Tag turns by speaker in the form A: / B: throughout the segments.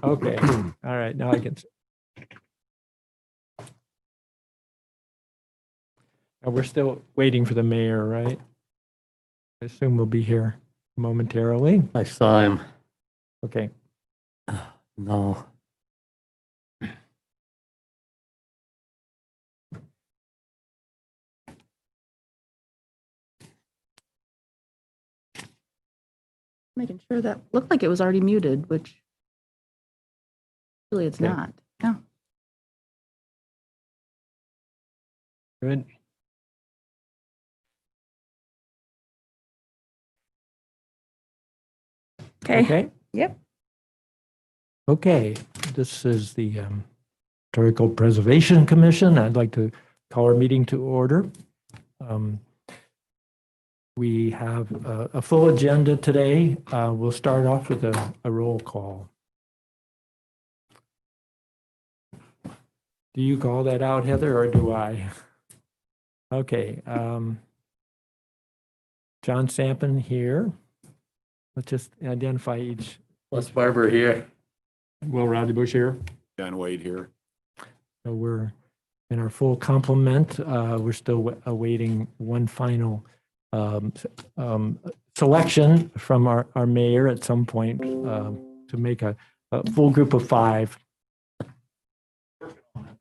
A: Okay, all right, now I can. We're still waiting for the mayor, right? I assume we'll be here momentarily.
B: I saw him.
A: Okay,
B: No.
C: Making sure that looked like it was already muted, which really it's
A: Okay.
C: not. Yeah.
A: good. Okay.
C: Yep.
A: Okay, this is the Historical Preservation Commission. I'd like to call our meeting to order. We have a full agenda today. We'll start off with a roll call. Do you call that out, Heather, or do I? Okay. John Sampson here. Let's just identify each.
B: Les Barber here.
A: Will Rodley Bush here.
D: John Wade here.
A: So we're in our full complement. We're still awaiting one final selection from our mayor at some point to make a full group of 5.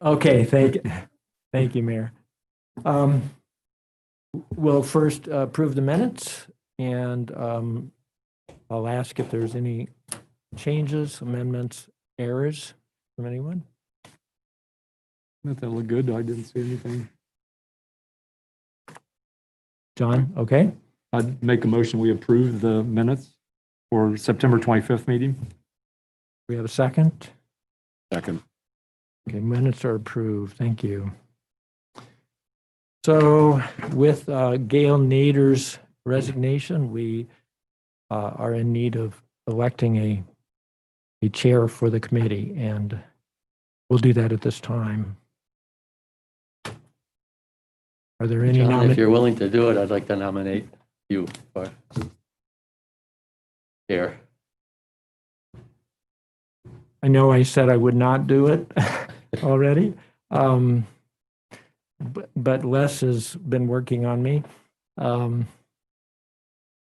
A: Okay, thank you, Mayor. We'll first approve the minutes, and I'll ask if there's any changes, amendments, errors from anyone.
E: That looked good. I didn't see anything.
A: John, okay?
E: I'd make a motion, we approve the minutes for September 25th meeting.
A: We have a second?
D: Second.
A: Okay, minutes are approved. Thank you. So with Gail Nader's resignation, we are in need of electing a chair for the committee, and we'll do that at this time. Are there any
B: John, if
A: nominations?
B: you're willing to do it, I'd like to nominate you for chair.
A: I know I said I would not do it already. But Les has been working on me. And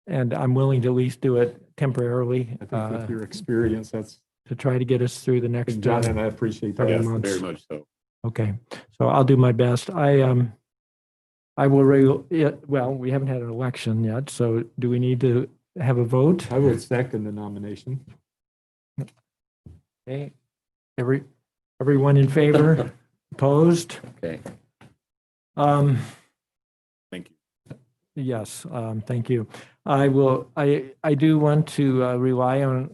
A: I'm willing to at least do it temporarily
E: I think with your experience, that's,
A: to try to get us through the next.
E: John, and I appreciate
A: Several
E: that.
D: Yes,
A: months.
D: very much so.
A: Okay, so I'll do my best. I will, well, we haven't had an election yet, so do we need to have a vote?
E: I would second the nomination.
A: Okay, everyone in favor? Opposed?
B: Okay.
D: Thank you.
A: Yes, thank you. I do want to rely on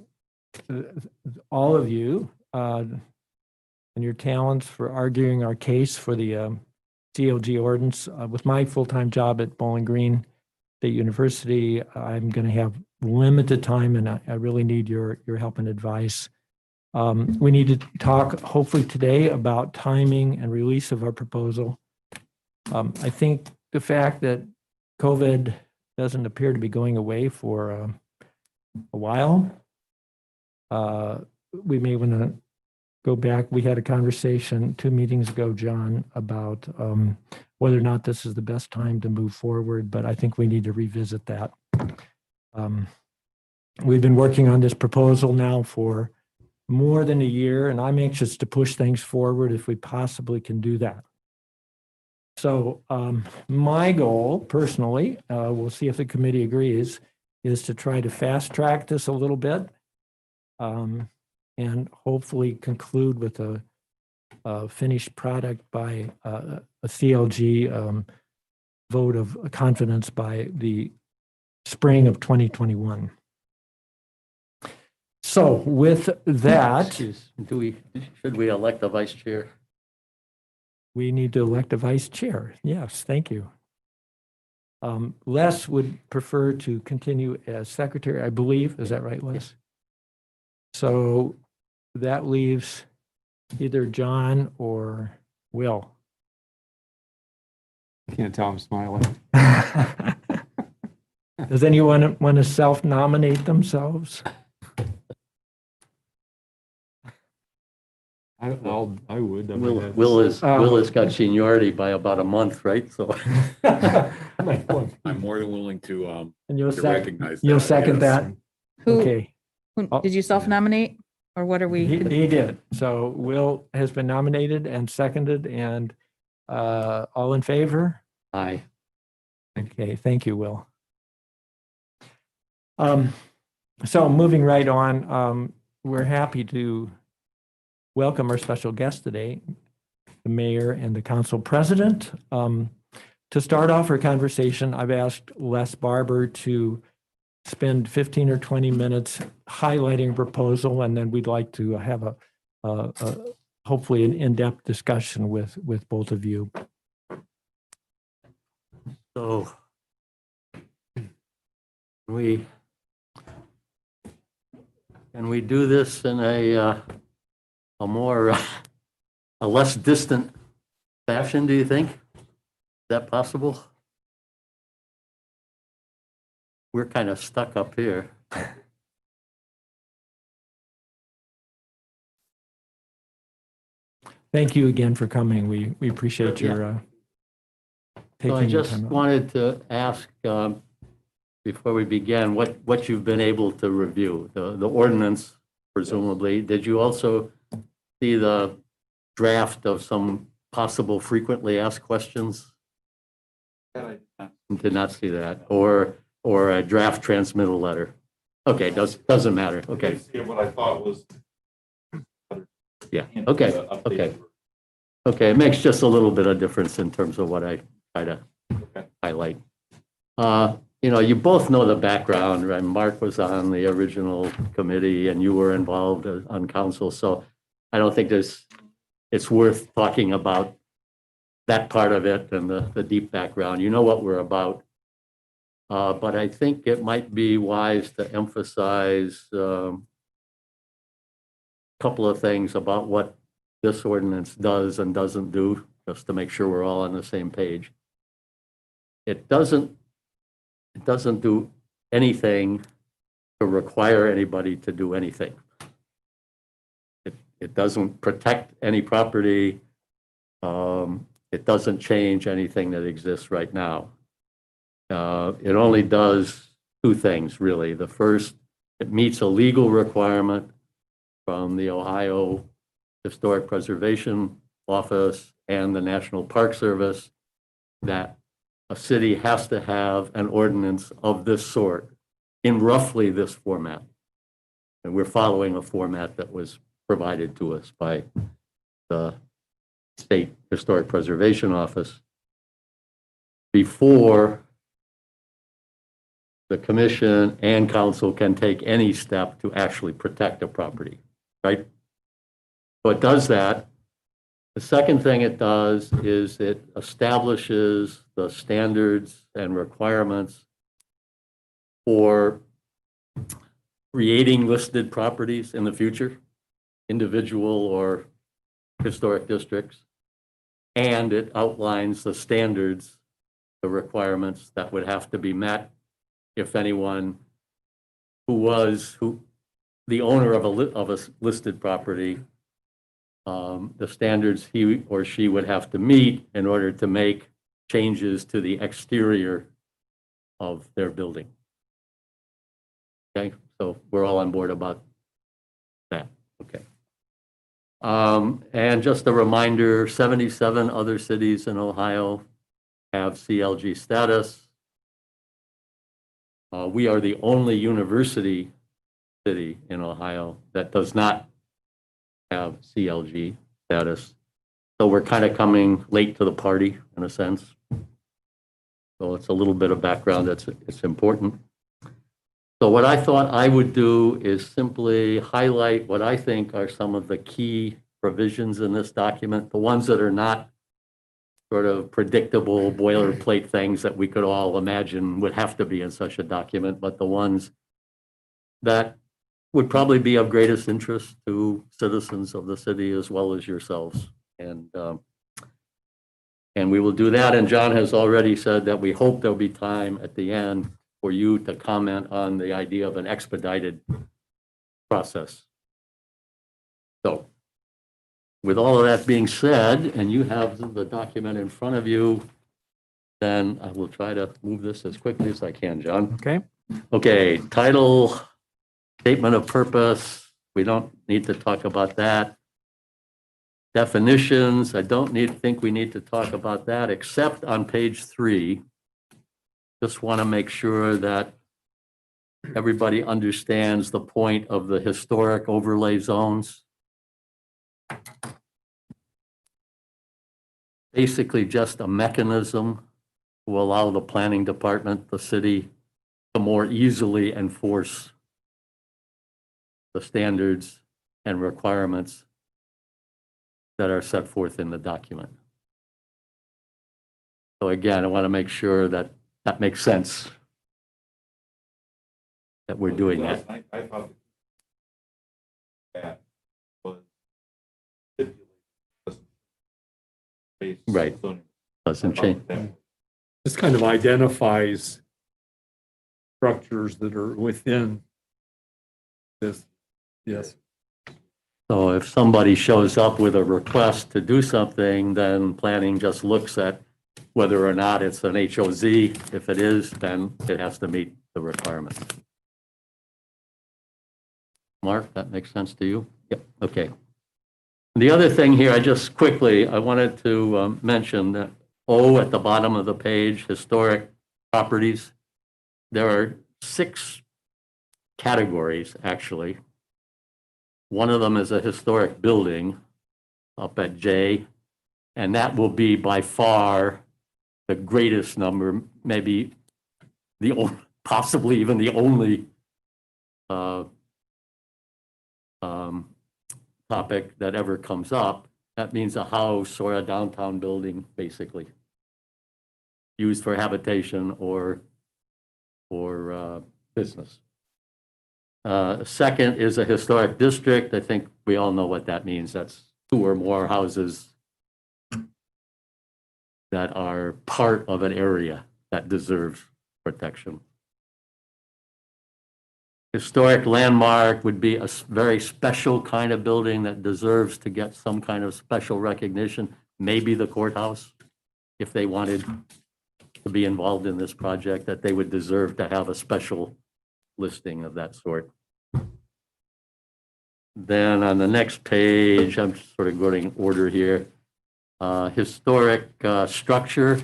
A: all of you and your talents for arguing our case for the CLG ordinance. With my full-time job at Bowling Green State University, I'm going to have limited time, and I really need your help and advice. We need to talk, hopefully today, about timing and release of our proposal. I think the fact that COVID doesn't appear to be going away for a while, we may want to go back. We had a conversation 2 meetings ago, John, about whether or not this is the best time to move forward, but I think we need to revisit that. We've been working on this proposal now for more than a year, and I'm anxious to push things forward if we possibly can do that. So my goal personally, we'll see if the committee agrees, is to try to fast track this a little bit and hopefully conclude with a finished product by a CLG vote of confidence by the spring of 2021. So with that,
B: Excuse, should we elect a vice chair?
A: we need to elect a vice chair. Yes, thank you. Les would prefer to continue as secretary, I believe. Is that right, Les? So that leaves either John or Will.
E: Can't tell I'm smiling.
A: Does anyone want to self-nominate themselves?
E: I would. I mean,
B: Will,
E: that's-
B: Will has got seniority by about a month, right? So,
D: I'm more than willing to
A: And you'll
D: to
A: second,
D: recognize that.
A: you'll second
D: yes.
A: that?
C: Who,
A: Okay.
C: did you self-nominate? Or what are we?
A: He did. So Will has been nominated and seconded, and all in favor?
B: aye.
A: Okay, thank you, Will. So moving right on, we're happy to welcome our special guest today, the mayor and the council president. To start off our conversation, I've asked Les Barber to spend 15 or 20 minutes highlighting a proposal, and then we'd like to have a hopefully an in-depth discussion with both of you.
B: So can we do this in a more, a less distant fashion, do you think? Is that possible? We're kind of stuck up here.
A: Thank you again for coming. We appreciate your
B: So
A: taking
B: I
A: the
B: just
A: time out.
B: wanted to ask, before we begin, what you've been able to review, the ordinance presumably. Did you also see the draft of some possible frequently asked questions? Did not see that, or a draft transmittal letter? Okay, doesn't matter, okay,
F: See what I thought was.
B: yeah, okay, okay. Okay, it makes just a little bit of difference in terms of what I try to highlight. You know, you both know the background, right? Mark was on the original committee and you were involved on council, so I don't think it's worth talking about that part of it and the deep background. You know what we're about. But I think it might be wise to emphasize a couple of things about what this ordinance does and doesn't do, just to make sure we're all on the same page. It doesn't do anything to require anybody to do anything. It doesn't protect any property. It doesn't change anything that exists right now. It only does two things, really. The first, it meets a legal requirement from the Ohio Historic Preservation Office and the National Park Service that a city has to have an ordinance of this sort in roughly this format. And we're following a format that was provided to us by the State Historic Preservation Office before the commission and council can take any step to actually protect a property, right? So it does that. The second thing it does is it establishes the standards and requirements for creating listed properties in the future, individual or historic districts. And it outlines the standards, the requirements that would have to be met if anyone the owner of a listed property, the standards he or she would have to meet in order to make changes to the exterior of their building. Okay, so we're all on board about that. Okay. And just a reminder, 77 other cities in Ohio have CLG status. We are the only university city in Ohio that does not have CLG status. So we're kind of coming late to the party in a sense. So it's a little bit of background it's important. So what I thought I would do is simply highlight what I think are some of the key provisions in this document, the ones that are not sort of predictable boilerplate things that we could all imagine would have to be in such a document, but the ones that would probably be of greatest interest to citizens of the city as well as yourselves. And we will do that. And John has already said that we hope there'll be time at the end for you to comment on the idea of an expedited process. So with all of that being said, and you have the document in front of you, then I will try to move this as quickly as I can, John.
A: Okay.
B: Okay, title, statement of purpose, we don't need to talk about that. Definitions, I don't think we need to talk about that, except on page 3. Just want to make sure that everybody understands the point of the historic overlay zones. Basically just a mechanism to allow the planning department, the city, to more easily enforce the standards and requirements that are set forth in the document. So again, I want to make sure that that makes sense, that we're doing that.
D: I thought that was
B: Right. Doesn't change.
E: This kind of identifies structures that are within this. Yes.
B: So if somebody shows up with a request to do something, then planning just looks at whether or not it's an HOZ. If it is, then it has to meet the requirements. Mark, that makes sense to you? Yep, okay. The other thing here, I wanted to mention that O at the bottom of the page, historic properties. There are 6 categories, actually. One of them is a historic building up at J, and that will be by far the greatest number, maybe possibly even the only topic that ever comes up. That means a house or a downtown building, basically, used for habitation or business. Second is a historic district. I think we all know what that means. That's 2 or more houses that are part of an area that deserves protection. Historic landmark would be a very special kind of building that deserves to get some kind of special recognition, maybe the courthouse, if they wanted to be involved in this project, that they would deserve to have a special listing of that sort. Then on the next page, I'm sort of going in order here. Historic structure.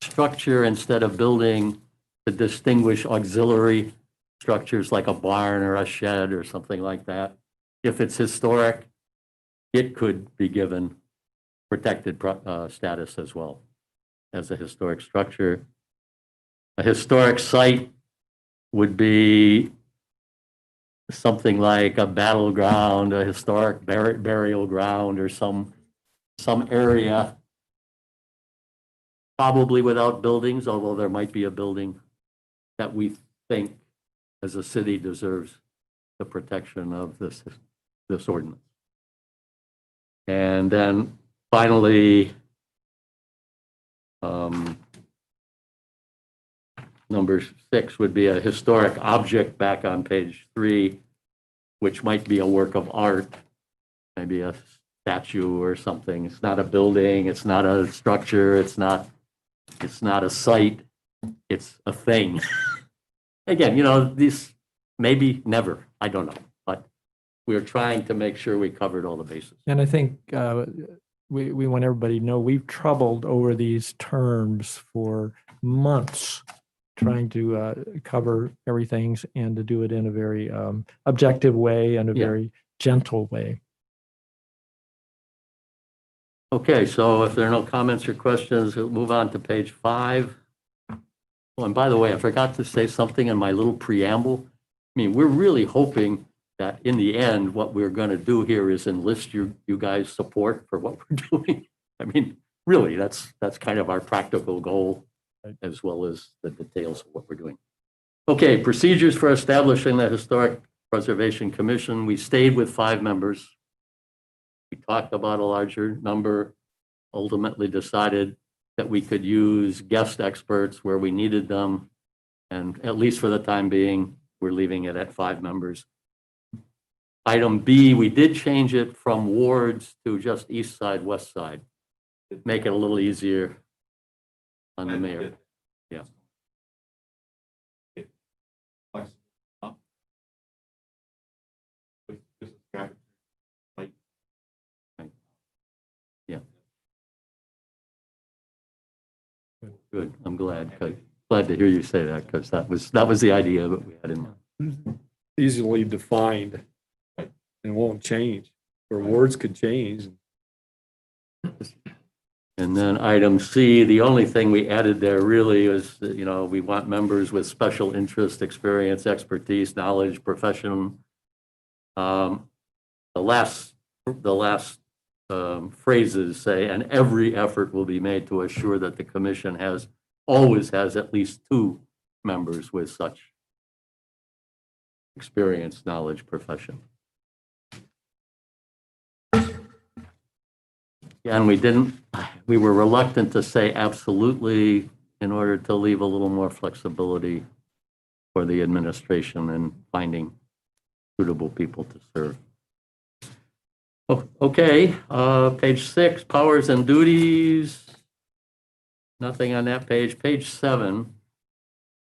B: Structure instead of building to distinguish auxiliary structures like a barn or a shed or something like that. If it's historic, it could be given protected status as well as a historic structure. A historic site would be something like a battleground, a historic burial ground, or some area, probably without buildings, although there might be a building that we think as a city deserves the protection of this ordinance. And then finally, number 6 would be a historic object back on page 3, which might be a work of art, maybe a statue or something. It's not a building, it's not a structure, it's not a site, it's a thing. Again, these maybe never, I don't know, but we're trying to make sure we covered all the bases.
A: And I think we want everybody to know we've troubled over these terms for months, trying to cover everything and to do it in a very objective way and a
B: Yeah.
A: very gentle way.
B: Okay, so if there are no comments or questions, we'll move on to page 5. Oh, and by the way, I forgot to say something in my little preamble. I mean, we're really hoping that in the end, what we're going to do here is enlist you guys' support for what we're doing. I mean, really, that's kind of our practical goal, as well as the details of what we're doing. Okay, procedures for establishing the Historic Preservation Commission. We stayed with 5 members. We talked about a larger number, ultimately decided that we could use guest experts where we needed them. And at least for the time being, we're leaving it at 5 members. Item B, we did change it from wards to just east side, west side. Make it a little easier on the mayor. Yeah. Yeah. Good. I'm glad to hear you say that, because that was the idea that we had in mind.
E: Easily defined and won't change, or words could change.
B: And then item C, the only thing we added there really is, that, we want members with special interest, experience, expertise, knowledge, profession. The last phrases say, and every effort will be made to assure that the commission always has at least 2 members with such experience, knowledge, profession. And we were reluctant to say absolutely in order to leave a little more flexibility for the administration in finding suitable people to serve. Okay, page 6, powers and duties. Nothing on that page. Page 7,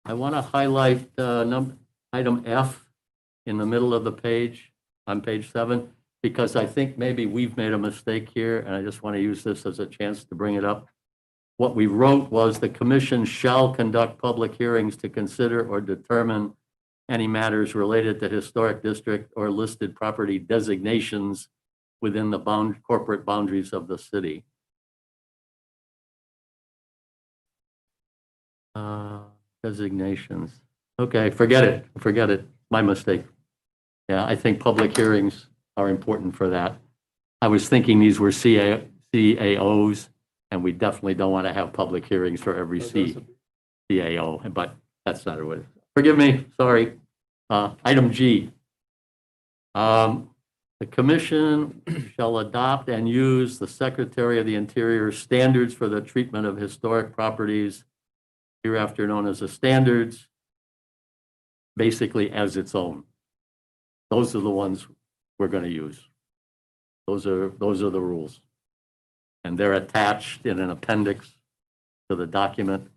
B: I want to highlight item F in the middle of the page on page 7, because I think maybe we've made a mistake here, and I just want to use this as a chance to bring it up. What we wrote was the commission shall conduct public hearings to consider or determine any matters related to historic district or listed property designations within the corporate boundaries of the city. Designations. Okay, forget it. My mistake. Yeah, I think public hearings are important for that. I was thinking these were CAOs, and we definitely don't want to have public hearings for every CAO, but that's not what it is. Forgive me, sorry. Item G. The commission shall adopt and use the Secretary of the Interior standards for the treatment of historic properties, hereafter known as the standards, basically as its own. Those are the ones we're going to use. Those are the rules. And they're attached in an appendix to the document.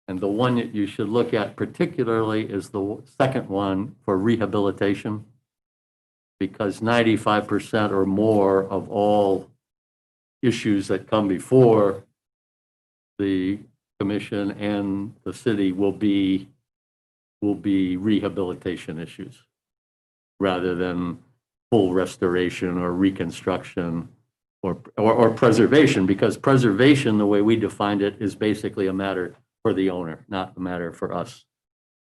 B: And the one that you should look at particularly is the second one for rehabilitation, because 95% or more of all issues that come before the commission and the city will be rehabilitation issues rather than full restoration or reconstruction or preservation, because preservation, the way we defined it, is basically a matter for the owner, not a matter for us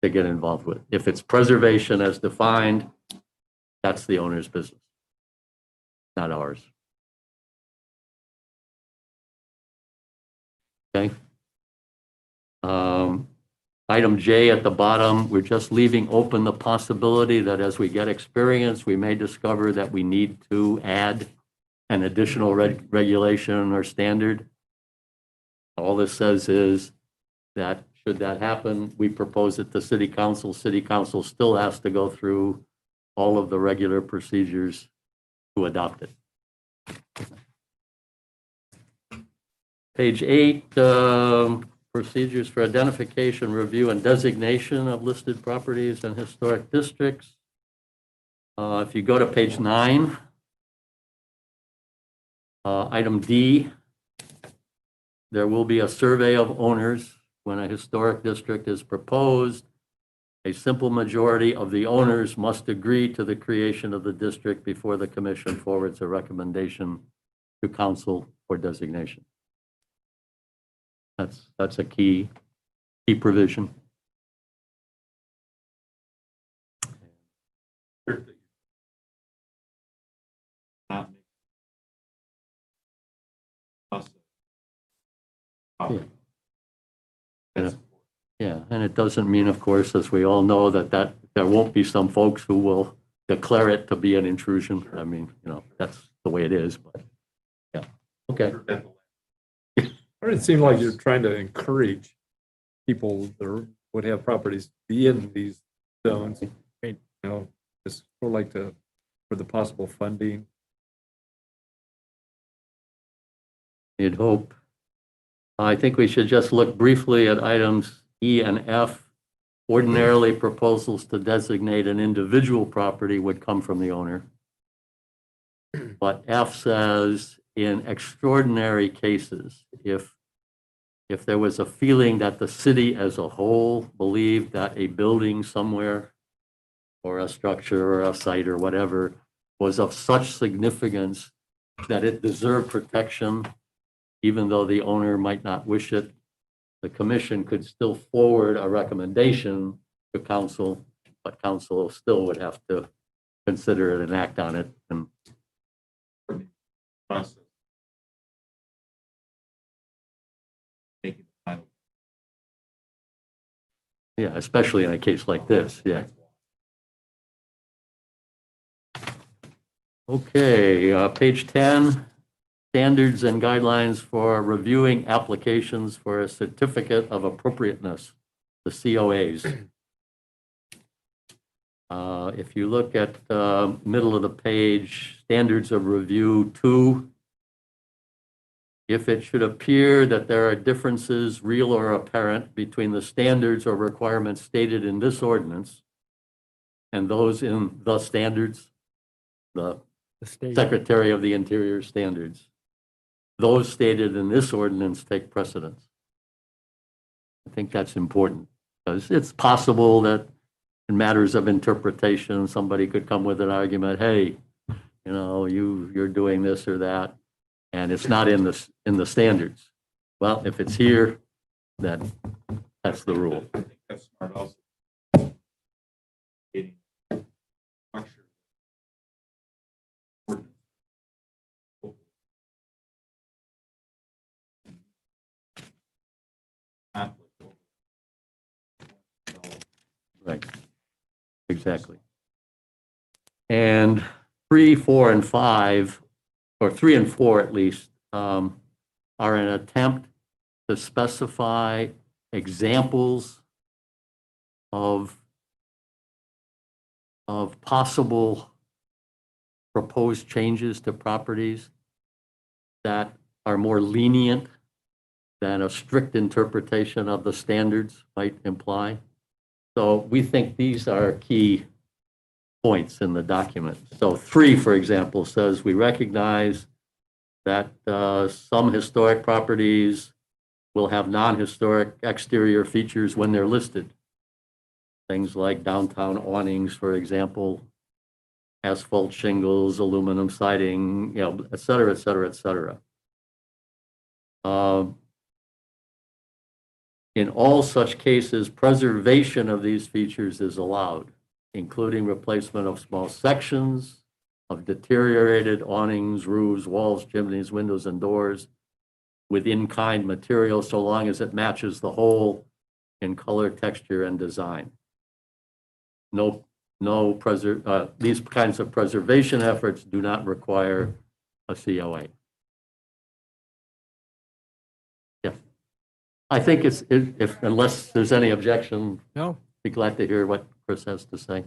B: to get involved with. If it's preservation as defined, that's the owner's business, not ours. Okay. Item J at the bottom, we're just leaving open the possibility that as we get experience, we may discover that we need to add an additional regulation or standard. All this says is that should that happen, we propose it to City Council. City Council still has to go through all of the regular procedures to adopt it. Page 8, procedures for identification, review, and designation of listed properties and historic districts. If you go to page 9, item D, there will be a survey of owners when a historic district is proposed. A simple majority of the owners must agree to the creation of the district before the commission forwards a recommendation to council for designation. That's a key provision. Yeah, and it doesn't mean, of course, as we all know, that there won't be some folks who will declare it to be an intrusion. I mean, that's the way it is, but yeah. Okay.
E: It seemed like you're trying to encourage people that would have properties to be in these zones. Just sort of like to for the possible funding?
B: You'd hope. I think we should just look briefly at items E and F. Ordinarily, proposals to designate an individual property would come from the owner. But F says in extraordinary cases, if there was a feeling that the city as a whole believed that a building somewhere or a structure or a site or whatever was of such significance that it deserved protection, even though the owner might not wish it, the commission could still forward a recommendation to council, but council still would have to consider it and act on it. And
D: Process. Making the final.
B: yeah, especially in a case like this, yeah. Okay, page 10, standards and guidelines for reviewing applications for a certificate of appropriateness, the COAs. If you look at the middle of the page, standards of review 2, if it should appear that there are differences, real or apparent, between the standards or requirements stated in this ordinance and those in the standards, the
A: The state.
B: Secretary of the Interior standards, those stated in this ordinance take precedence. I think that's important because it's possible that in matters of interpretation, somebody could come with an argument, hey, you know, you're doing this or that, and it's not in the standards. Well, if it's here, then that's the rule.
D: I think that's smart also. Getting structure. Ordinance. Conflict.
B: Right. Exactly. And 3, 4, and 5, or 3 and 4 at least, are an attempt to specify examples of possible proposed changes to properties that are more lenient than a strict interpretation of the standards might imply. So we think these are key points in the document. So 3, for example, says we recognize that some historic properties will have non-historic exterior features when they're listed. Things like downtown awnings, for example, asphalt shingles, aluminum siding, you know, et cetera, et cetera, et cetera. In all such cases, preservation of these features is allowed, including replacement of small sections of deteriorated awnings, roofs, walls, chimneys, windows, and doors with in-kind material, so long as it matches the whole in color, texture, and design. These kinds of preservation efforts do not require a COA. Yeah. I think unless there's any objection,
A: No,
B: be glad to hear what Chris has to say.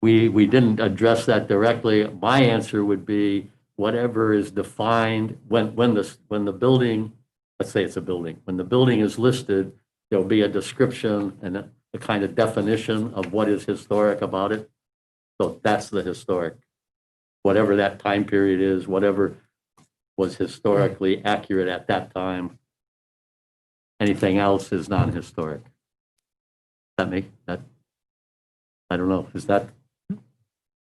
B: We didn't address that directly. My answer would be whatever is defined when the building, let's say it's a building, when the building is listed, there'll be a description and a kind of definition of what is historic about it. So that's the historic, whatever that time period is, whatever was historically accurate at that time. Anything else is non-historic. That I don't know. Does that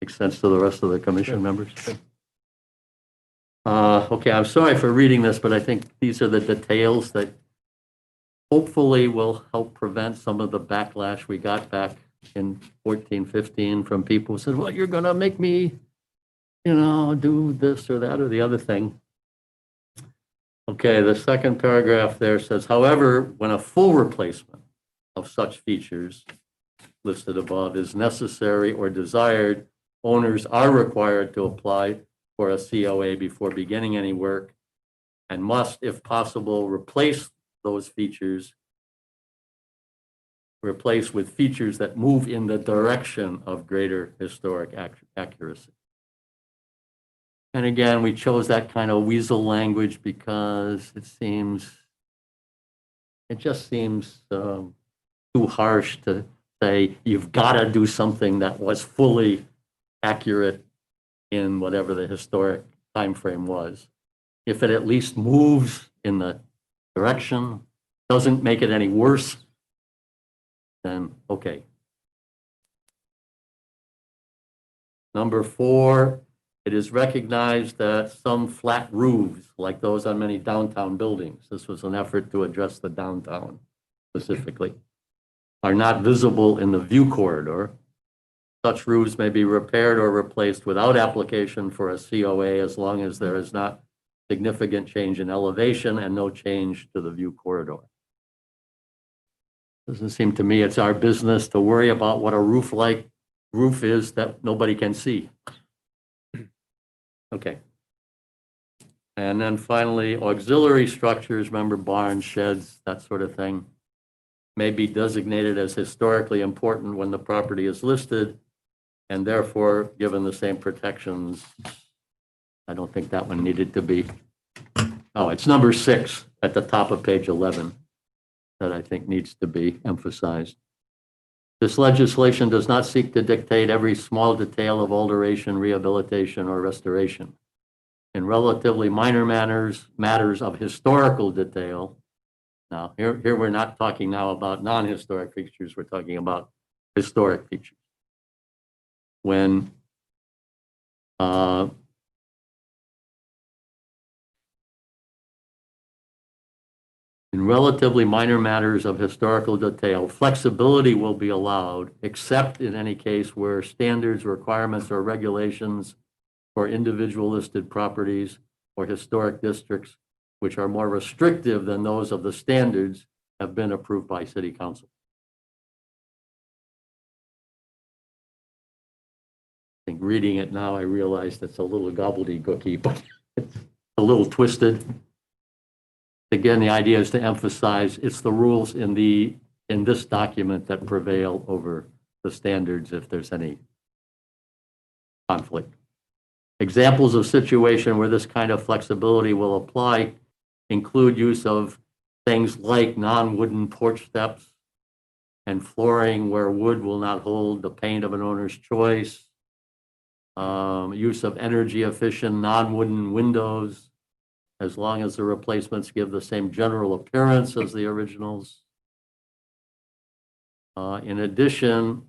B: make sense to the rest of the commission members? Okay, I'm sorry for reading this, but I think these are the details that hopefully will help prevent some of the backlash we got back in 14, 15 from people who said, well, you're going to make me, do this or that or the other thing. Okay, the second paragraph there says, however, when a full replacement of such features listed above is necessary or desired, owners are required to apply for a COA before beginning any work and must, if possible, replace those features, replace with features that move in the direction of greater historic accuracy. And again, we chose that kind of weasel language because it just seems too harsh to say you've got to do something that was fully accurate in whatever the historic time frame was. If it at least moves in the direction, doesn't make it any worse, then okay. Number 4, it is recognized that some flat roofs, like those on many downtown buildings, this was an effort to address the downtown specifically, are not visible in the view corridor. Such roofs may be repaired or replaced without application for a COA as long as there is not significant change in elevation and no change to the view corridor. Doesn't seem to me it's our business to worry about what a roof is that nobody can see. Okay. And then finally, auxiliary structures, remember barns, sheds, that sort of thing, may be designated as historically important when the property is listed and therefore given the same protections. I don't think that one needed to be. Oh, it's number 6 at the top of page 11 that I think needs to be emphasized. This legislation does not seek to dictate every small detail of alteration, rehabilitation, or restoration. In relatively minor matters of historical detail, now here we're not talking now about non-historic features, we're talking about historic features. When in relatively minor matters of historical detail, flexibility will be allowed, except in any case where standards, requirements, or regulations for individual listed properties or historic districts, which are more restrictive than those of the standards, have been approved by City Council. I think reading it now, I realize it's a little gobbledygooky, but it's a little twisted. Again, the idea is to emphasize it's the rules in this document that prevail over the standards if there's any conflict. Examples of situation where this kind of flexibility will apply include use of things like non-wooden porch steps and flooring where wood will not hold the paint of an owner's choice, use of energy efficient non-wooden windows, as long as the replacements give the same general appearance as the originals. In addition,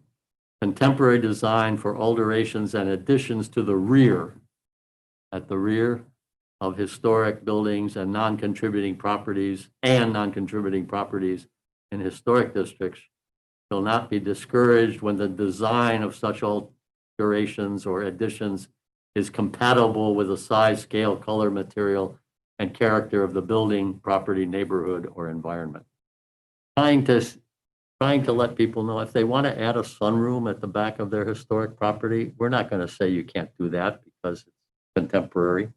B: contemporary design for alterations and additions to the rear, at the rear of historic buildings and non-contributing properties in historic districts shall not be discouraged when the design of such alterations or additions is compatible with the size, scale, color, material, and character of the building, property, neighborhood, or environment. Trying to let people know if they want to add a sunroom at the back of their historic property, we're not going to say you can't do that because it's contemporary.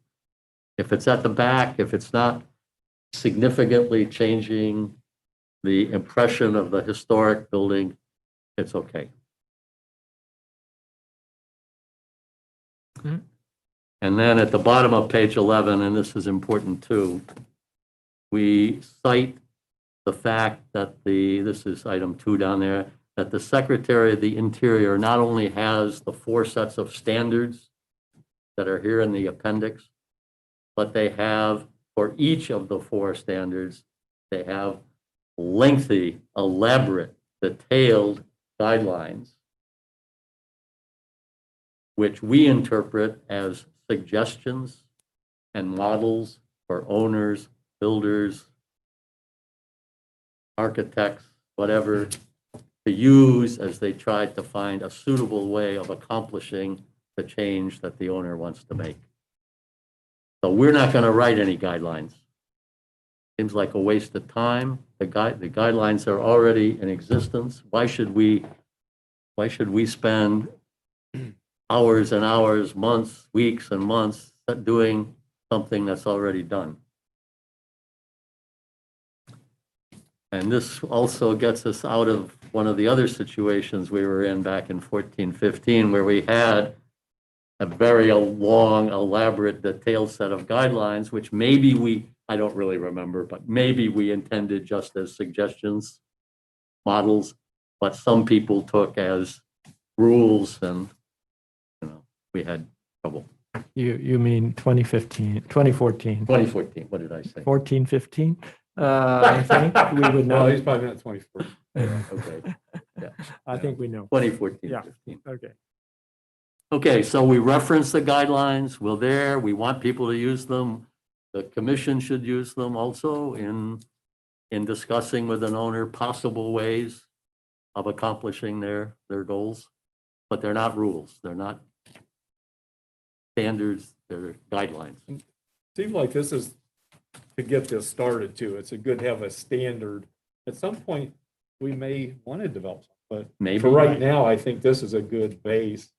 B: If it's at the back, if it's not significantly changing the impression of the historic building, it's okay. And then at the bottom of page 11, and this is important too, we cite the fact that this is item 2 down there, that the Secretary of the Interior not only has the 4 sets of standards that are here in the appendix, but they have, for each of the 4 standards, they have lengthy, elaborate, detailed guidelines, which we interpret as suggestions and models for owners, builders, architects, whatever, to use as they try to find a suitable way of accomplishing the change that the owner wants to make. So we're not going to write any guidelines. Seems like a waste of time. The guidelines are already in existence. Why should we spend hours and hours, months, weeks and months doing something that's already done? And this also gets us out of one of the other situations we were in back in 14, 15, where we had a very long, elaborate, detailed set of guidelines, which maybe I don't really remember, but maybe we intended just as suggestions, models, but some people took as rules, and, we had trouble.
A: You mean 2015, 2014,
B: 2014, what did I say?
A: 14, 15? I think we would
E: Well,
A: know.
E: he's probably meant 24.
B: Okay,
A: I think we know.
B: 2014,
A: Yeah.
B: 15.
A: Okay.
B: Okay, so we reference the guidelines, we're there, we want people to use them. The commission should use them also in discussing with an owner possible ways of accomplishing their goals. But they're not rules, they're not standards, they're guidelines.
E: Seems like this is to get this started too. It's a good to have a standard. At some point, we may want to develop, but
B: Maybe,
E: for right now, I think this is a good base.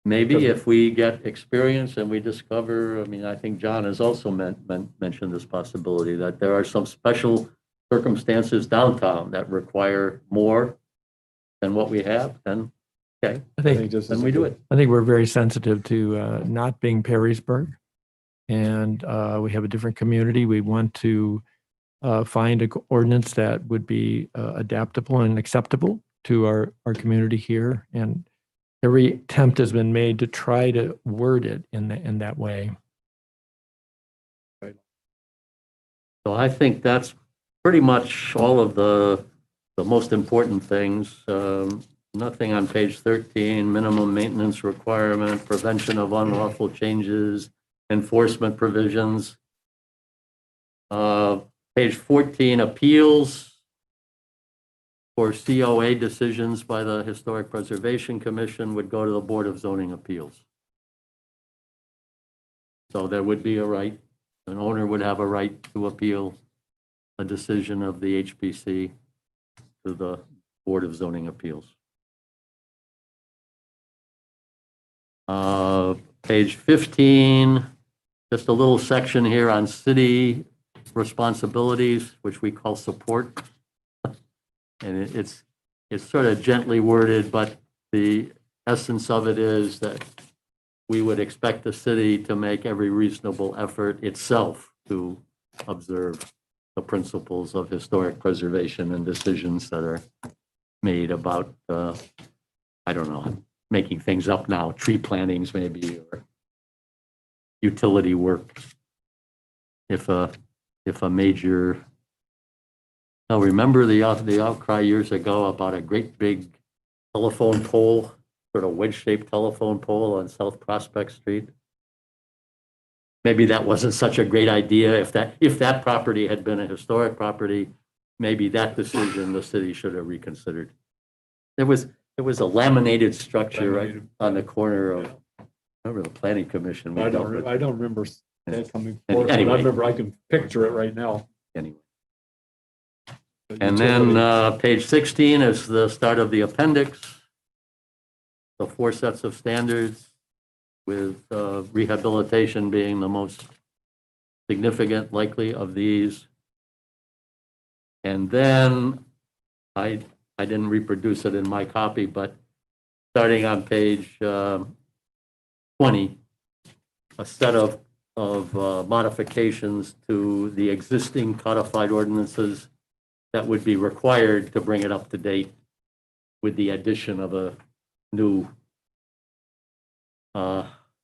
B: maybe if we get experience and we discover, I mean, I think John has also mentioned this possibility that there are some special circumstances downtown that require more than what we have, then, okay,
A: I
E: I
A: think
E: think this is
B: then
E: a
B: we do
E: good-
B: it.
A: I think we're very sensitive to not being Perrysburg. And we have a different community. We want to find an ordinance that would be adaptable and acceptable to our community here. And every attempt has been made to try to word it in that way.
B: So I think that's pretty much all of the most important things. Nothing on page 13, minimum maintenance requirement, prevention of unlawful changes, enforcement provisions. Page 14, appeals for COA decisions by the Historic Preservation Commission would go to the Board of Zoning Appeals. So there would be a right, an owner would have a right to appeal a decision of the HPC to the Board of Zoning Appeals. Page 15, just a little section here on city responsibilities, which we call support. And it's sort of gently worded, but the essence of it is that we would expect the city to make every reasonable effort itself to observe the principles of historic preservation and decisions that are made about, I don't know, making things up now, tree plantings maybe, or utility work. If a major, now remember the outcry years ago about a great big telephone pole, sort of wedge-shaped telephone pole on South Prospect Street? Maybe that wasn't such a great idea. If that property had been a historic property, maybe that decision the city should have reconsidered. There was a laminated structure right on the corner of, remember the planning commission? we
E: I
B: dealt with.
E: don't remember that coming forward. but
B: Anyway.
E: I remember, I can picture it right now.
B: Anyway.
E: But
B: And
E: utility-
B: then page 16 is the start of the appendix. The 4 sets of standards, with rehabilitation being the most significant likely of these. And then I didn't reproduce it in my copy, but starting on page 20, a set of modifications to the existing codified ordinances that would be required to bring it up to date with the addition of a new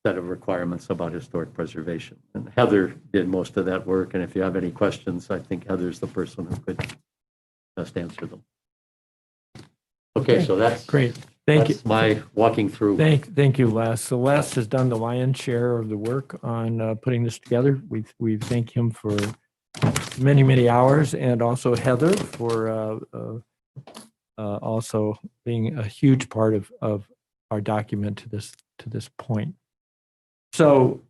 B: set of requirements about historic preservation. And Heather did most of that work, and if you have any questions, I think Heather's the person who could best answer them. Okay, so that's
A: Great. Thank you.
B: that's my walking through.
A: Thank you, Les. So Les has done the lion's share of the work on putting this together. We thank him for many, many hours, and also Heather for also being a huge part of our document to this point. So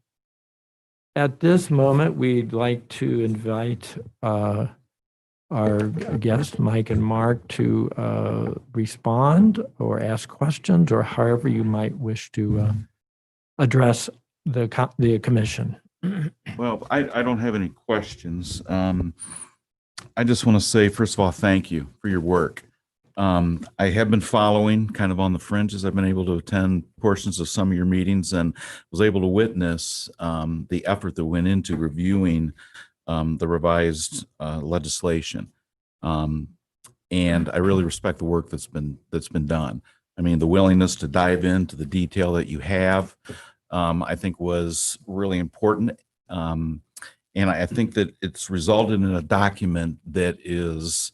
A: at this moment, we'd like to invite our guests, Mike and Mark, to respond or ask questions, or however you might wish to address the commission.
F: Well, I don't have any questions. I just want to say, first of all, thank you for your work. I have been following kind of on the fringes. I've been able to attend portions of some of your meetings and was able to witness the effort that went into reviewing the revised legislation. And I really respect the work that's been done. I mean, the willingness to dive into the detail that you have, I think was really important. And I think that it's resulted in a document that is,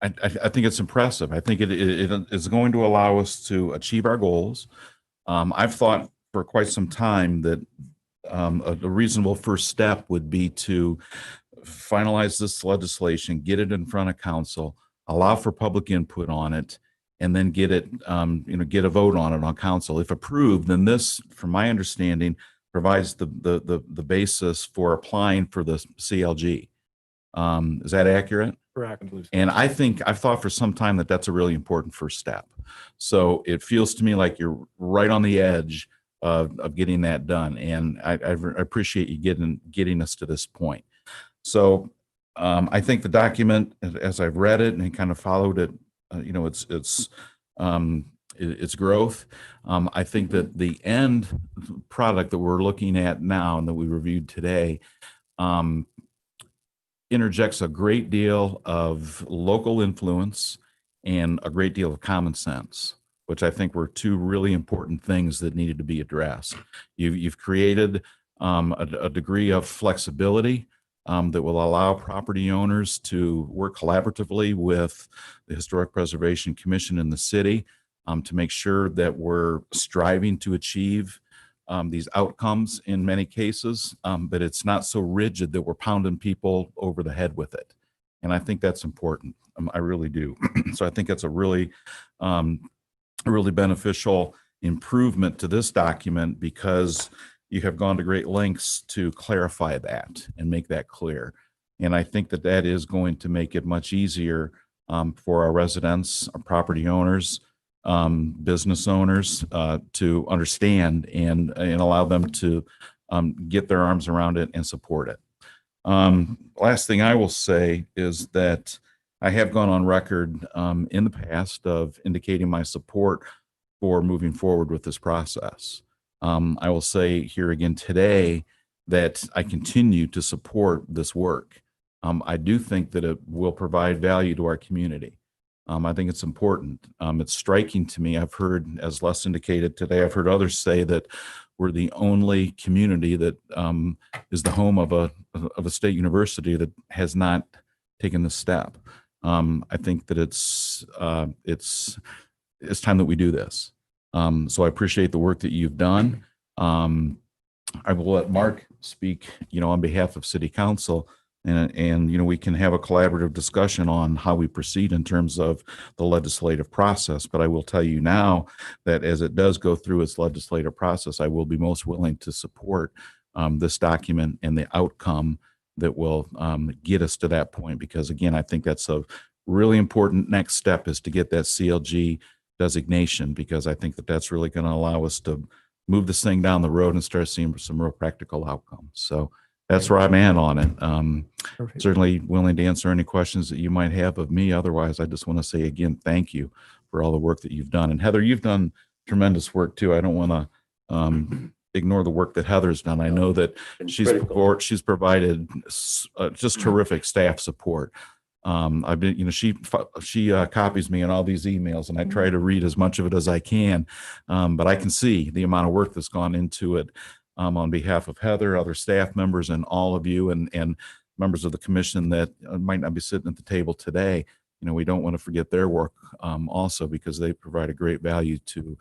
F: I think it's impressive. I think it is going to allow us to achieve our goals. I've thought for quite some time that a reasonable first step would be to finalize this legislation, get it in front of council, allow for public input on it, and then get it, get a vote on it on council. If approved, then this, from my understanding, provides the basis for applying for the CLG. Is that accurate?
A: Correct.
F: And I think I've thought for some time that that's a really important first step. So it feels to me like you're right on the edge of getting that done. And I appreciate you getting us to this point. So I think the document, as I've read it and kind of followed it, its growth. I think that the end product that we're looking at now and that we reviewed today interjects a great deal of local influence and a great deal of common sense, which I think were two really important things that needed to be addressed. You've created a degree of flexibility that will allow property owners to work collaboratively with the Historic Preservation Commission in the city to make sure that we're striving to achieve these outcomes in many cases, but it's not so rigid that we're pounding people over the head with it. And I think that's important. I really do. So I think that's a really beneficial improvement to this document because you have gone to great lengths to clarify that and make that clear. And I think that that is going to make it much easier for our residents, our property owners, business owners to understand and allow them to get their arms around it and support it. Last thing I will say is that I have gone on record in the past of indicating my support for moving forward with this process. I will say here again today that I continue to support this work. I do think that it will provide value to our community. I think it's important. It's striking to me. I've heard, as Les indicated today, I've heard others say that we're the only community that is the home of a state university that has not taken this step. I think that it's time that we do this. So I appreciate the work that you've done. I will let Mark speak, on behalf of City Council. And we can have a collaborative discussion on how we proceed in terms of the legislative process. But I will tell you now that as it does go through its legislative process, I will be most willing to support this document and the outcome that will get us to that point. Because again, I think that's a really important next step is to get that CLG designation, because I think that that's really going to allow us to move this thing down the road and start seeing some real practical outcomes. So that's where I'm at on it.
A: Perfect.
F: Certainly willing to answer any questions that you might have of me. Otherwise, I just want to say again, thank you for all the work that you've done. And Heather, you've done tremendous work too. I don't want to ignore the work that Heather's done. I know that she's provided just terrific staff support. I've been, she copies me in all these emails, and I try to read as much of it as I can. But I can see the amount of work that's gone into it. On behalf of Heather, other staff members, and all of you, and members of the commission that might not be sitting at the table today, we don't want to forget their work also, because they provide a great value to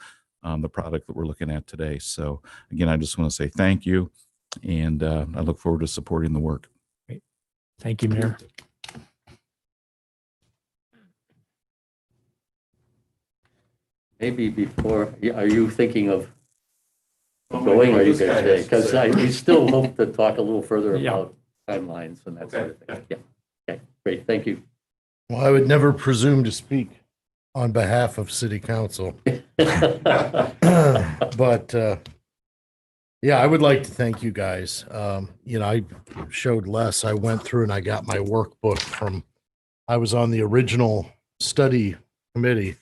F: the product that we're looking at today. So again, I just want to say thank you, and I look forward to supporting the work.
A: Thank you, Mayor.
B: Maybe before, are you thinking of going, or you can stay? Because we still hope to talk a little further
A: Yeah.
B: about timelines and that sort of thing. Yeah. Okay, great. Thank you.
G: Well, I would never presume to speak on behalf of City Council, but Yeah, I would like to thank you guys. I showed Les, I went through and I got my workbook from, I was on the original study committee,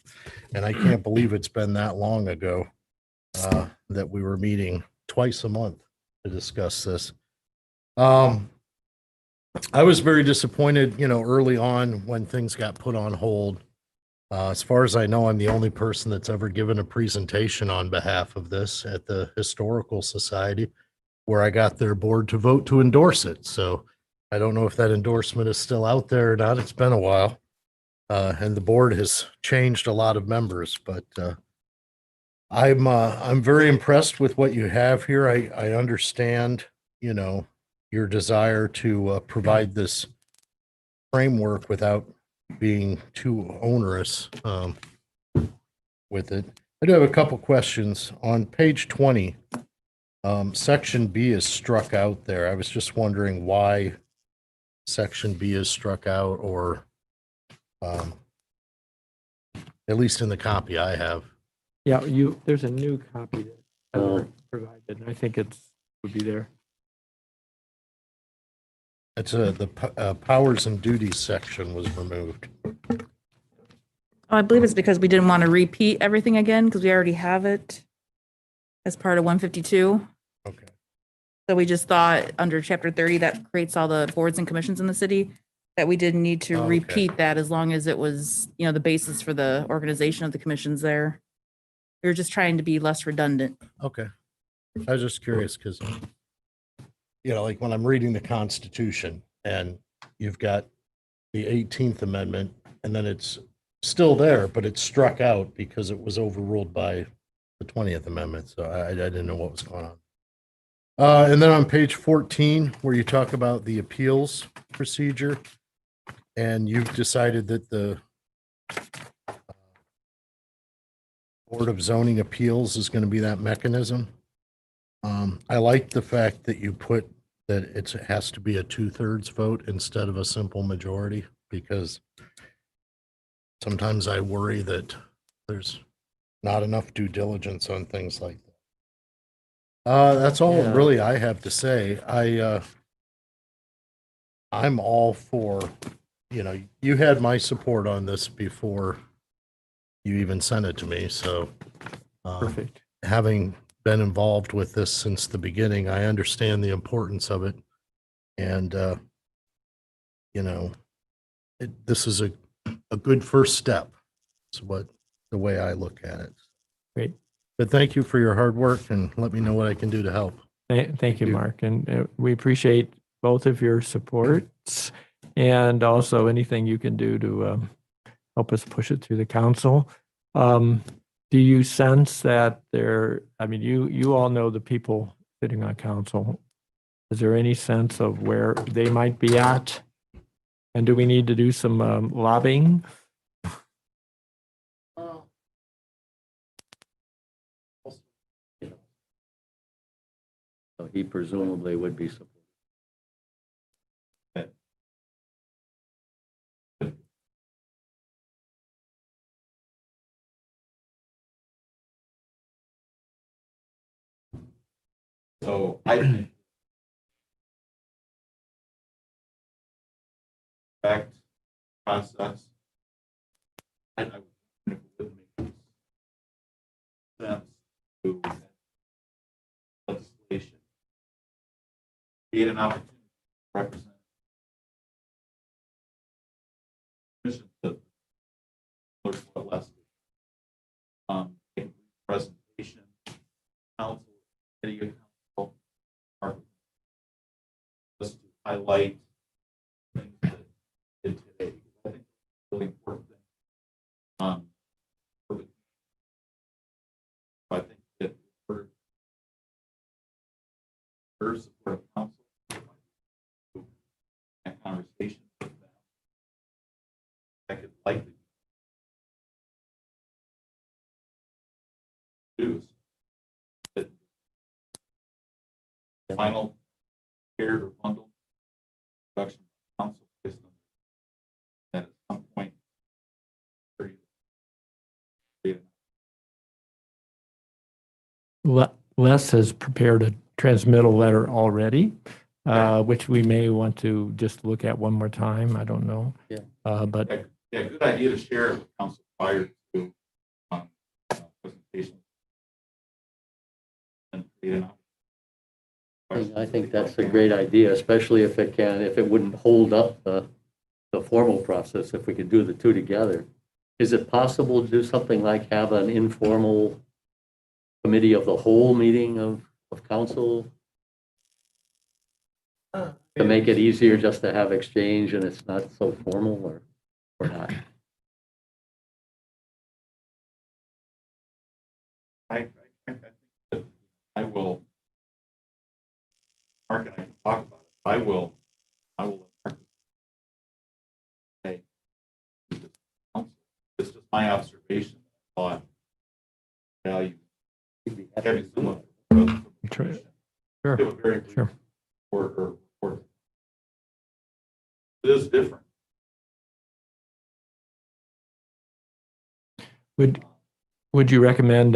G: and I can't believe it's been that long ago that we were meeting twice a month to discuss this. I was very disappointed, early on when things got put on hold. As far as I know, I'm the only person that's ever given a presentation on behalf of this at the Historical Society, where I got their board to vote to endorse it. So I don't know if that endorsement is still out there or not. It's been a while. And the board has changed a lot of members, but I'm very impressed with what you have here. I understand, your desire to provide this framework without being too onerous with it. I do have a couple questions. On page 20, section B is struck out there. I was just wondering why section B is struck out, or at least in the copy I have.
A: Yeah, there's a new copy that Heather provided, and I think would be there.
G: It's the powers and duties section was removed.
C: Oh, I believe it's because we didn't want to repeat everything again because we already have it as part of 152.
G: Okay.
C: So we just thought under chapter 30 that creates all the boards and commissions in the city, that we didn't need to
G: Oh, okay.
C: repeat that as long as it was, the basis for the organization of the commissions there. We were just trying to be less redundant.
G: Okay. I was just curious because, like when I'm reading the Constitution and you've got the 18th Amendment and then it's still there, but it's struck out because it was overruled by the 20th Amendment. So I didn't know what was going on. And then on page 14, where you talk about the appeals procedure, and you've decided that the Board of Zoning Appeals is going to be that mechanism. I like the fact that you put that it has to be a 2/3 vote instead of a simple majority, because sometimes I worry that there's not enough due diligence on things like that. That's all
A: Yeah.
G: really I have to say. I'm all for, you had my support on this before you even sent it to me. So
A: Perfect.
G: having been involved with this since the beginning, I understand the importance of it. And, this is a good first step. It's the way I look at it.
A: Great.
G: But thank you for your hard work, and let me know what I can do to help.
A: Thank you,
G: you.
A: Mark. And we appreciate both of your supports and also anything you can do to help us push it through the council. Do you sense that you all know the people sitting on council. Is there any sense of where they might be at? And do we need to do some lobbying?
B: So he presumably would be supported.
D: So I think fact process. I would if it would make sense to legislation. Create an opportunity to represent. Commission to learn what less. Presentation, council, committee, council, just to highlight things that did today. I think it's a really important thing. For the, I think that for support of council, and conversation with them, that could likely do that final paired or bundled production council based on that at some point.
A: Les has prepared transmittal letter already, which we may want to just look at one more time. I don't know.
B: Yeah.
A: But
D: Yeah, good idea to share it with council prior to presentation. And create an
B: I think that's a great idea, especially if it wouldn't hold up the formal process, if we could do the two together. Is it possible to do something like have an informal committee of the whole meeting of council? To make it easier just to have exchange and it's not so formal or not?
D: I think that I will, Mark and I can talk about it. I will let Mark say, it's just my observation. I thought value having someone.
A: Sure.
D: Give a very brief
A: Sure.
D: report. It is different.
A: Would you recommend,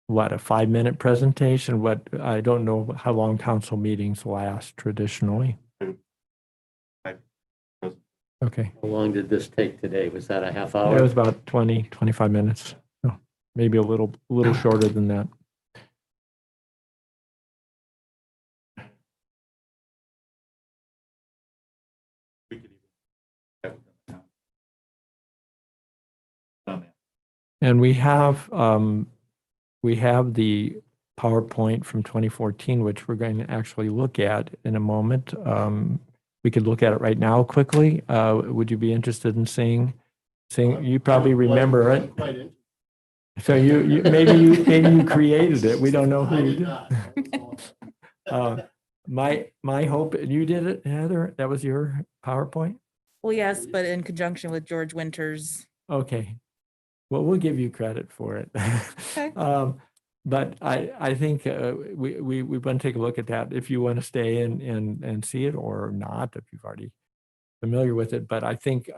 A: what, a 5-minute presentation? I don't know how long council meetings last traditionally. Okay.
B: How long did this take today? Was that a half
A: It
B: hour?
A: was about 20, 25 minutes. Oh, maybe a little shorter than that.
D: We could even have it now. Done that.
A: And we have the PowerPoint from 2014, which we're going to actually look at in a moment. We could look at it right now quickly. Would you be interested in seeing, you probably remember it. So maybe you created it. We don't know who you did. My hope, you did it, Heather? That was your PowerPoint?
C: Well, yes, but in conjunction with George Winters.
A: Okay. Well, we'll give you credit for it.
C: Okay.
A: But I think we want to take a look at that if you want to stay and see it or not, if you've already familiar with it. But I think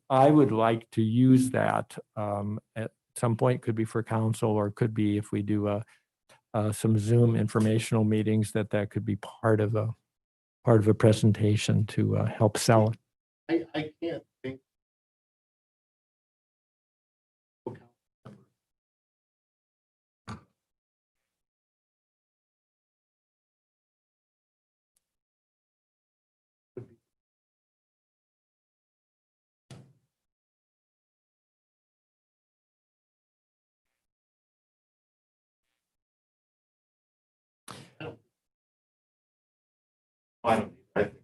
A: I would like to use that at some point. Could be for council, or could be if we do some Zoom informational meetings, that could be part of a presentation to help sell it.
G: I can't think.
D: I don't, I think.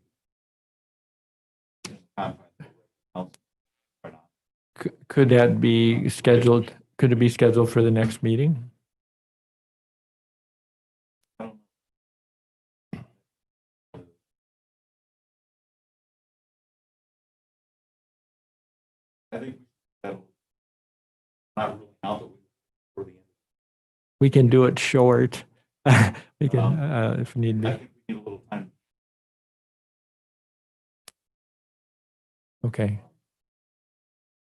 D: Confines of council, why not?
A: Could that be scheduled? Could it be scheduled for the next meeting?
D: I don't know. I think that'll not ruling out that we for the end.
A: We can do it short. We can, if need
D: I
A: be.
D: think we need a little time.
A: Okay.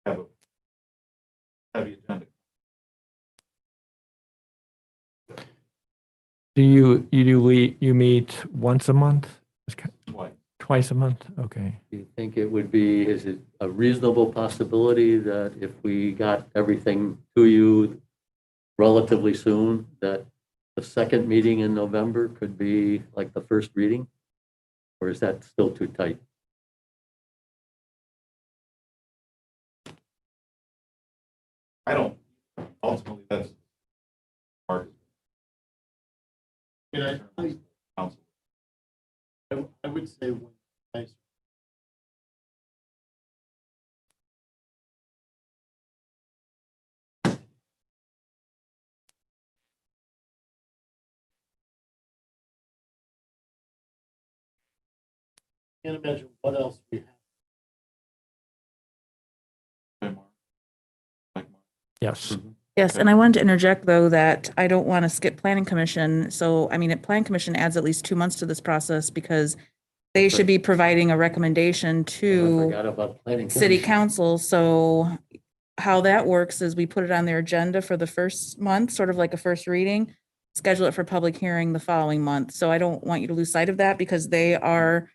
D: To have a heavy agenda.
A: Do you meet once a month?
D: Twice.
A: Twice a month? Okay.
B: Do you think is it a reasonable possibility that if we got everything to you relatively soon, that the second meeting in November could be like the first reading? Or is that still too tight?
D: I don't, ultimately, that's part of council.
G: I would say when I can't imagine what else we have.
A: Yes.
C: Yes, and I wanted to interject, though, that I don't want to skip planning commission. So, I mean, planning commission adds at least 2 months to this process because they should be providing a recommendation
B: I
C: to
B: forgot about planning.
C: city
B: commission.
C: council. So how that works is we put it on their agenda for the first month, sort of like a first reading. schedule it for public hearing the following month. So I don't want you to lose sight of that because they are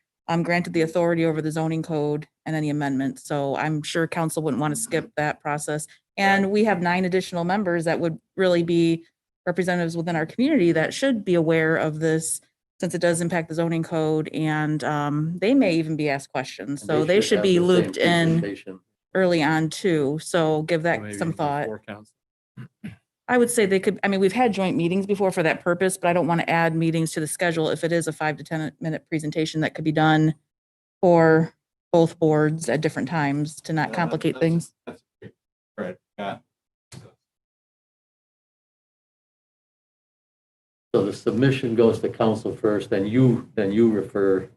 C: granted the authority over the zoning code and any amendments. So I'm sure council wouldn't want to skip that process. And we have 9 additional members that would really be representatives within our community that should be aware of this, since it does impact the zoning code, and they may even be asked questions. So they should
B: have
C: be
B: the same
C: looped in
B: presentation.
C: early on too. So give that
E: Maybe
C: some thought.
E: before council.
C: I would say they could, I mean, we've had joint meetings before for that purpose, but I don't want to add meetings to the schedule if it is a 5 to 10-minute presentation that could be done for both boards at different times to not complicate things.
D: That's okay. Right, got.
B: So the submission goes to council first, then you refer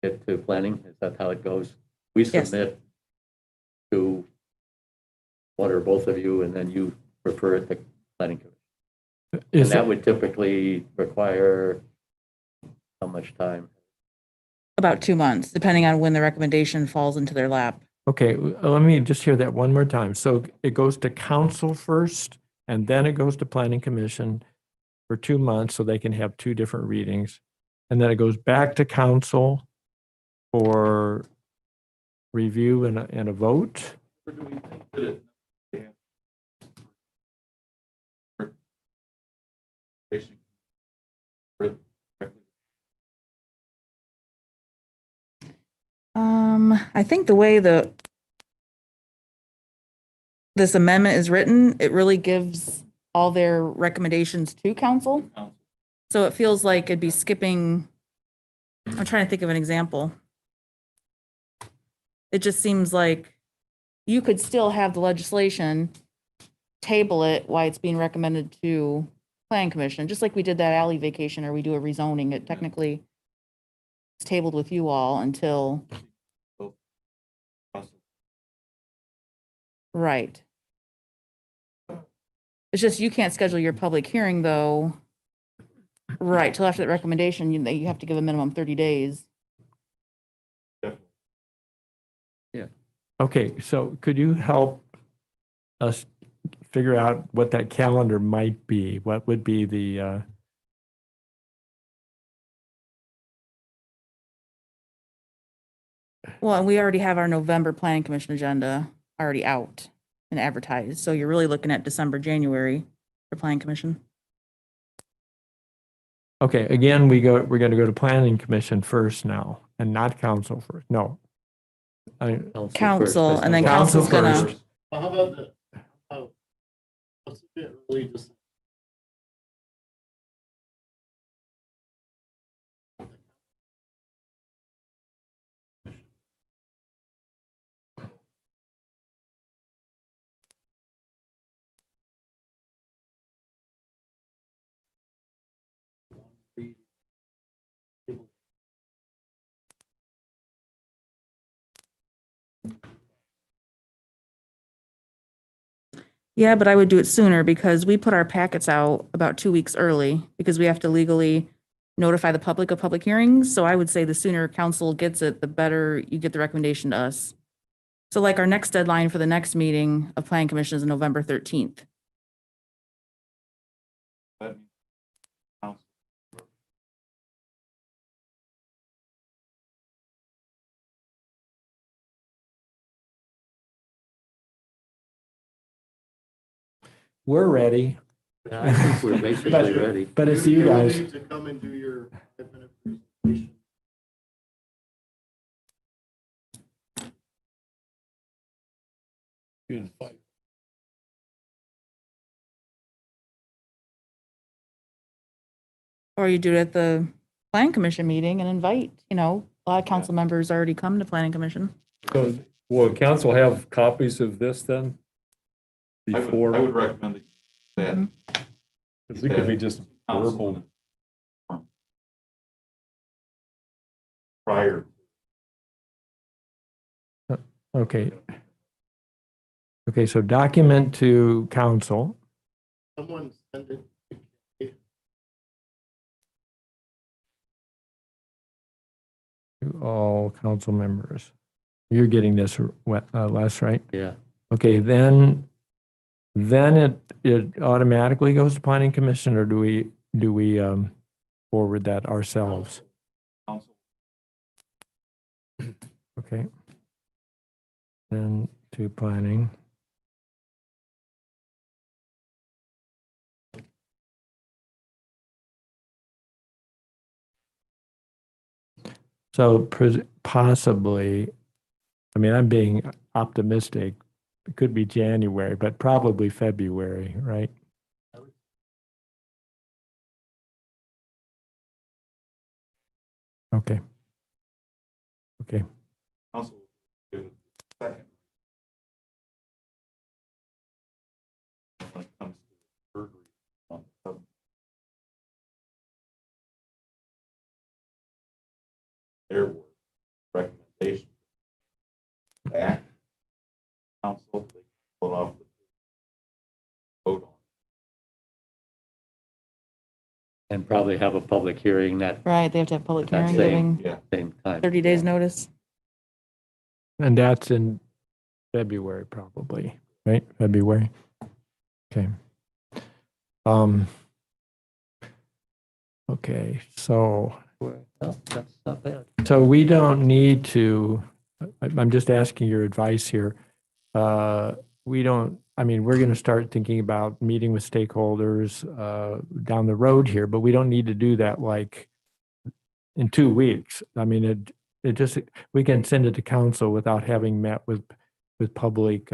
B: it to planning? Is that how it goes? We
C: Yes.
B: submit to one or both of you, and then you refer it to planning commission. And
A: Is
B: that
A: it,
B: would typically require how much time?
C: About 2 months, depending on when the recommendation falls into their lap.
A: okay, let me just hear that one more time. So it goes to council first, and then it goes to planning commission for 2 months, so they can have 2 different readings. And then it goes back to council for review and a vote.
D: Or do we think that it?
C: I think the way this amendment is written, it really gives all their recommendations to council. So it feels like it'd be skipping, I'm trying to think of an example. It just seems like you could still have the legislation, table it while it's being recommended to plan commission, just like we did that alley vacation, or we do a rezoning. It technically is tabled with you all until, right. It's just you can't schedule your public hearing though, right, till after that recommendation, you have to give a minimum 30 days.
A: Okay, so could you help us figure out what that calendar might be? What would be the,
C: Well, and we already have our November planning commission agenda already out and advertised. So you're really looking at December, January for planning commission.
A: okay, again, we're going to go to planning commission first now and not council first. No.
B: First,
C: Council,
B: that's
C: and then
B: not-
A: Council
C: council's gonna,
A: first.
G: Well, how about the, what's a bit really just.
C: yeah, but I would do it sooner because we put our packets out about 2 weeks early because we have to legally notify the public of public hearings. So I would say the sooner council gets it, the better you get the recommendation to us. So like our next deadline for the next meeting of planning commission is November 13th.
D: That means council.
A: We're ready,
B: Yeah, I think we're basically ready.
A: but it's you guys.
G: To come and do your 5-minute presentation.
C: Or you do it at the planning commission meeting and invite, a lot of council members already come to planning commission.
E: So will council have copies of this then?
D: I
E: Before,
D: would recommend that.
C: Mhm.
E: because it could be just verbal.
D: Prior.
A: Okay. Okay, so document to council.
G: Someone send it.
A: To all council members. You're getting this, Les, right?
B: Yeah.
A: Okay, then it automatically goes to planning commission, or do we do we forward that ourselves?
D: Council,
A: Okay. Then to planning. So possibly, I mean, I'm being optimistic. It could be January, but probably February, right? Okay. Okay.
D: council will give it a second. When it comes to the third reading on the 7th. Their work, recommendation. Back. Council, they pull off the vote on.
B: And probably have a public hearing that
C: Right, they have to have public
B: That
C: hearing,
B: same-
C: giving
D: Yeah.
B: same time.
C: 30 days notice.
A: And that's in February, probably, right? February. Okay. Okay, so
B: Well, that's not bad.
A: we don't need to, I'm just asking your advice here. We don't, I mean, we're going to start thinking about meeting with stakeholders down the road here, but we don't need to do that like in 2 weeks. I mean, it just, we can send it to council without having met with public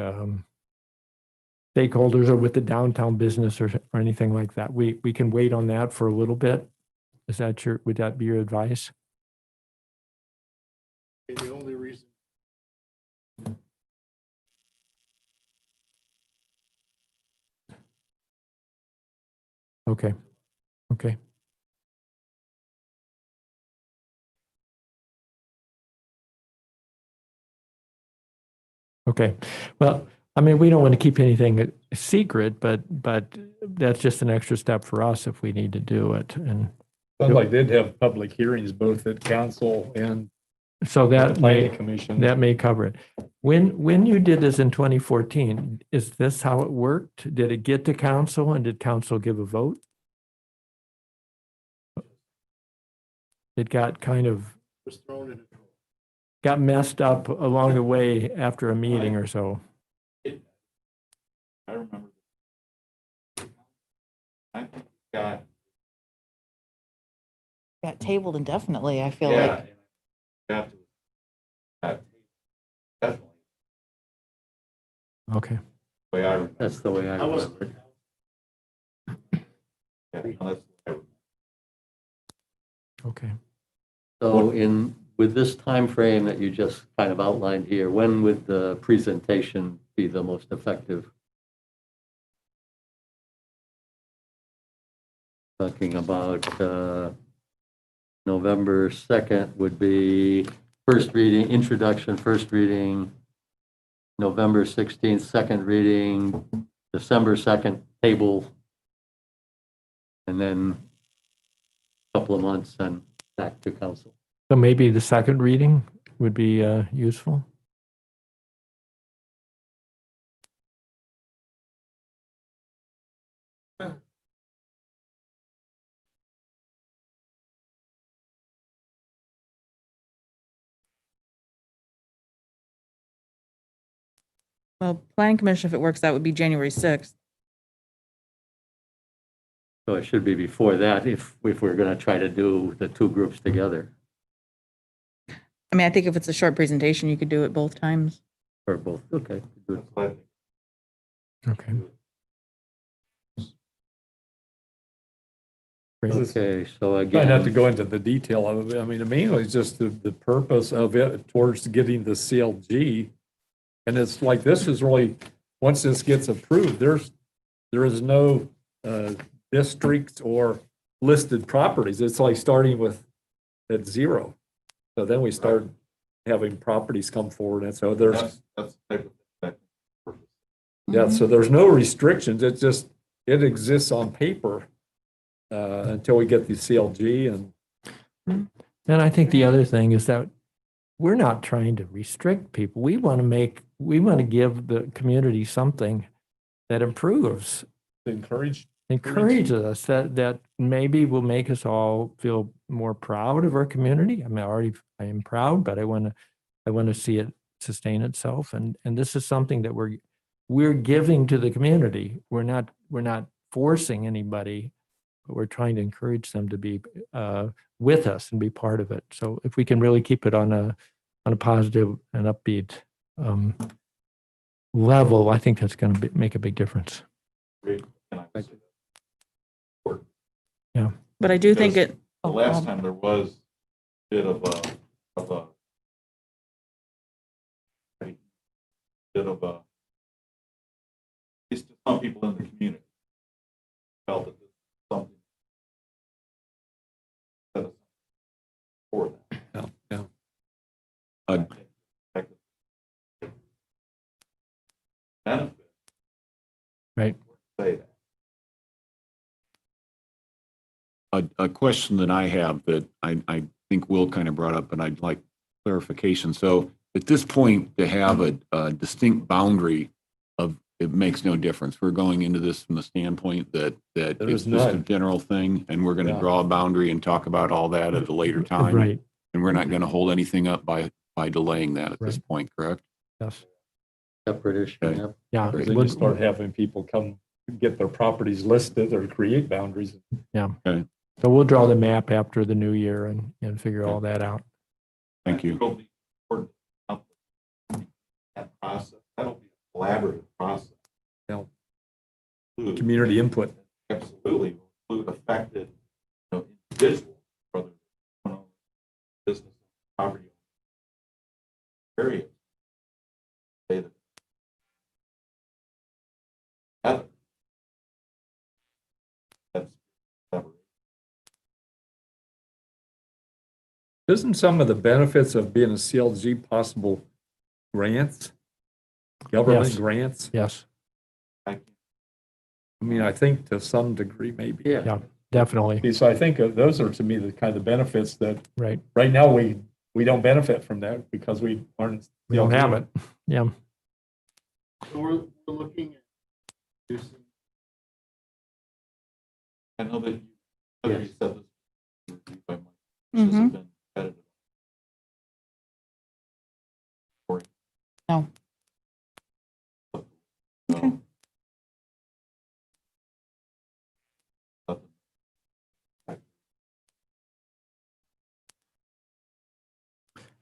A: stakeholders or with the downtown business or anything like that. We can wait on that for a little bit. Is that would that be your advice?
G: The only reason.
A: Okay, okay. Okay, well, I mean, we don't want to keep anything a secret, but that's just an extra step for us if we need to do it. And
E: Sounds like they'd have public hearings both at council and
A: so that
E: planning
A: may,
E: commission.
A: that may cover it. When you did this in 2014, is this how it worked? Did it get to council and did council give a vote? It got kind of,
G: Was thrown in a drawer.
A: got messed up along the way after a meeting or so.
D: I remember. I think it got,
C: Got tabled indefinitely, I feel
D: yeah.
C: like.
D: Got to- got- Definitely,
A: Okay,
D: the way I remember.
B: That's the way I remember it.
D: Yeah, no, that's the way I remember.
A: okay.
B: So with this time frame that you just kind of outlined here, when would the presentation be the most effective? Talking about November 2nd would be first reading, introduction, first reading. November 16th, second reading, December 2nd, table. And then a couple of months and back to council.
A: So maybe the second reading would be useful?
C: Well, planning commission, if it works, that would be January 6th.
B: So it should be before that if we're going to try to do the two groups together
C: I mean, I think if it's a short presentation, you could do it both times.
B: or both. Okay. Good.
D: That's what I think.
A: Okay. Great.
B: Okay, so
E: Try not to
B: again,
E: go into the detail of it. I mean, mainly it's just the purpose of it towards getting the CLG. And it's like, this is really, once this gets approved, there is no districts or listed properties. It's like starting with at zero. So then we start having properties come forward. And so there's,
D: That's the type of thing that.
E: yeah, so there's no restrictions. It's just, it exists on paper until we get the CLG and
A: And I think the other thing is that we're not trying to restrict people. We want to give the community something that improves.
E: encourage
A: encourages us, that maybe will make us all feel more proud of our community. I mean, I am proud, but I want to see it sustain itself. And this is something that we're giving to the community. We're not forcing anybody, but we're trying to encourage them to be with us and be part of it. So if we can really keep it on a positive and upbeat level, I think that's going to make a big difference.
D: Great. And I would say that
C: But I do think
D: Because
C: it.
D: the
C: oh,
D: last time there was a bit of a at least to some people in the community felt that this was something set aside for them.
E: Yeah, yeah.
D: I think that the benefit.
A: Right.
D: Say that.
H: A question that I have that I think Will kind of brought up, and I'd like clarification. So at this point, to have a distinct boundary of, it makes no difference. We're going into this from the standpoint that
E: There
H: it's
E: is
H: just a
E: none.
H: general thing, and we're going to
E: Yeah.
H: draw a boundary and talk about all that at a later time.
A: Right,
H: And we're not going to hold anything up by delaying that at this
A: Right.
H: point, correct?
A: yes,
B: Separate issue,
H: Okay.
B: yeah.
A: yeah.
H: Great.
E: They just start having people come get their properties listed or create boundaries.
A: So we'll draw the map after the new year and figure all that out.
H: Thank you.
D: It'll be important to help that process. That'll be a collaborative process.
E: Yeah.
D: Include-
E: Community input.
D: Absolutely, will include affected, individuals, whether it's business, property, areas. Say that. That's collaboration.
E: Isn't some of the benefits of being a CLG possible grants? Government
A: Yes.
E: grants?
A: Yes,
D: I
E: I mean, I think to some degree, maybe.
B: Yeah,
A: definitely,
E: So I think those are to me the kind of benefits that
A: right.
E: right now we don't benefit from that because we aren't.
A: We don't have it. Yeah,
G: So we're looking at reducing.
D: I know that you said this. Reviewed by Mike.
C: Mhm.
D: This has been competitive.
C: No. Okay.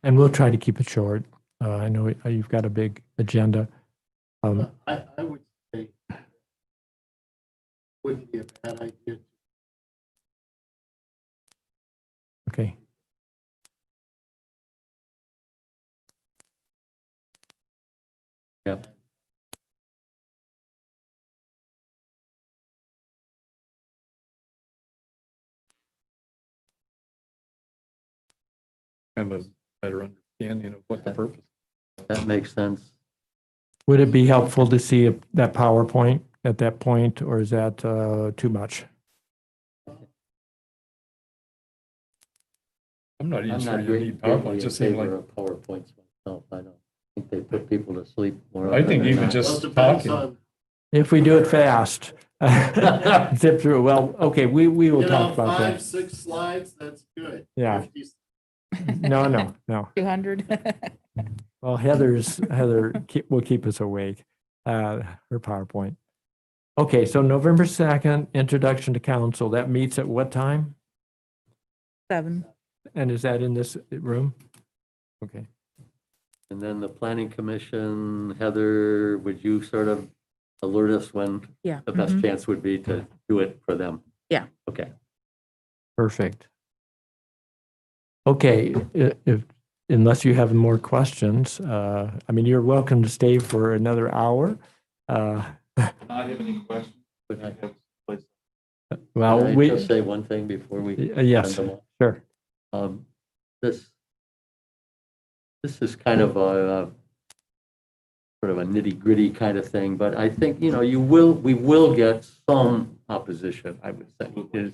A: and we'll try to keep it short. I know you've got a big agenda.
G: I would say wouldn't be a bad idea.
A: Okay,
B: yeah.
E: Have a better understanding of what the purpose.
B: That makes sense.
A: would it be helpful to see that PowerPoint at that point, or is that too much?
E: I'm not even
B: I'm
E: sure
B: not
E: you
B: great-
E: need
B: greatly
E: PowerPoint.
B: in
E: Just seems like,
B: favor of PowerPoints myself. I don't think they put people to sleep more.
E: I
B: often
E: think
B: than
E: even
B: not.
E: just talking.
A: If we do it fast, zip through. Well, okay, we will talk about that.
G: 6 slides, that's good.
A: Yeah. No.
C: 200.
A: Well, Heather will keep us awake, her PowerPoint. Okay, so November 2nd, introduction to council. That meets at what time?
C: 7.
A: And is that in this room? Okay,
B: And then the planning commission, Heather, would you sort of alert us when
C: Yeah.
B: the best
C: mhm.
B: chance would be to do it for them?
C: Yeah.
B: Okay.
A: perfect. Okay, unless you have more questions, I mean, you're welcome to stay for another hour.
D: Not have any questions?
B: Could I-
A: Well,
B: Can I
A: we,
B: just say one thing before we?
A: yes,
B: send them off?
A: sure.
B: This is kind of a sort of a nitty gritty kind of thing, but I think, we will get some opposition, I would think.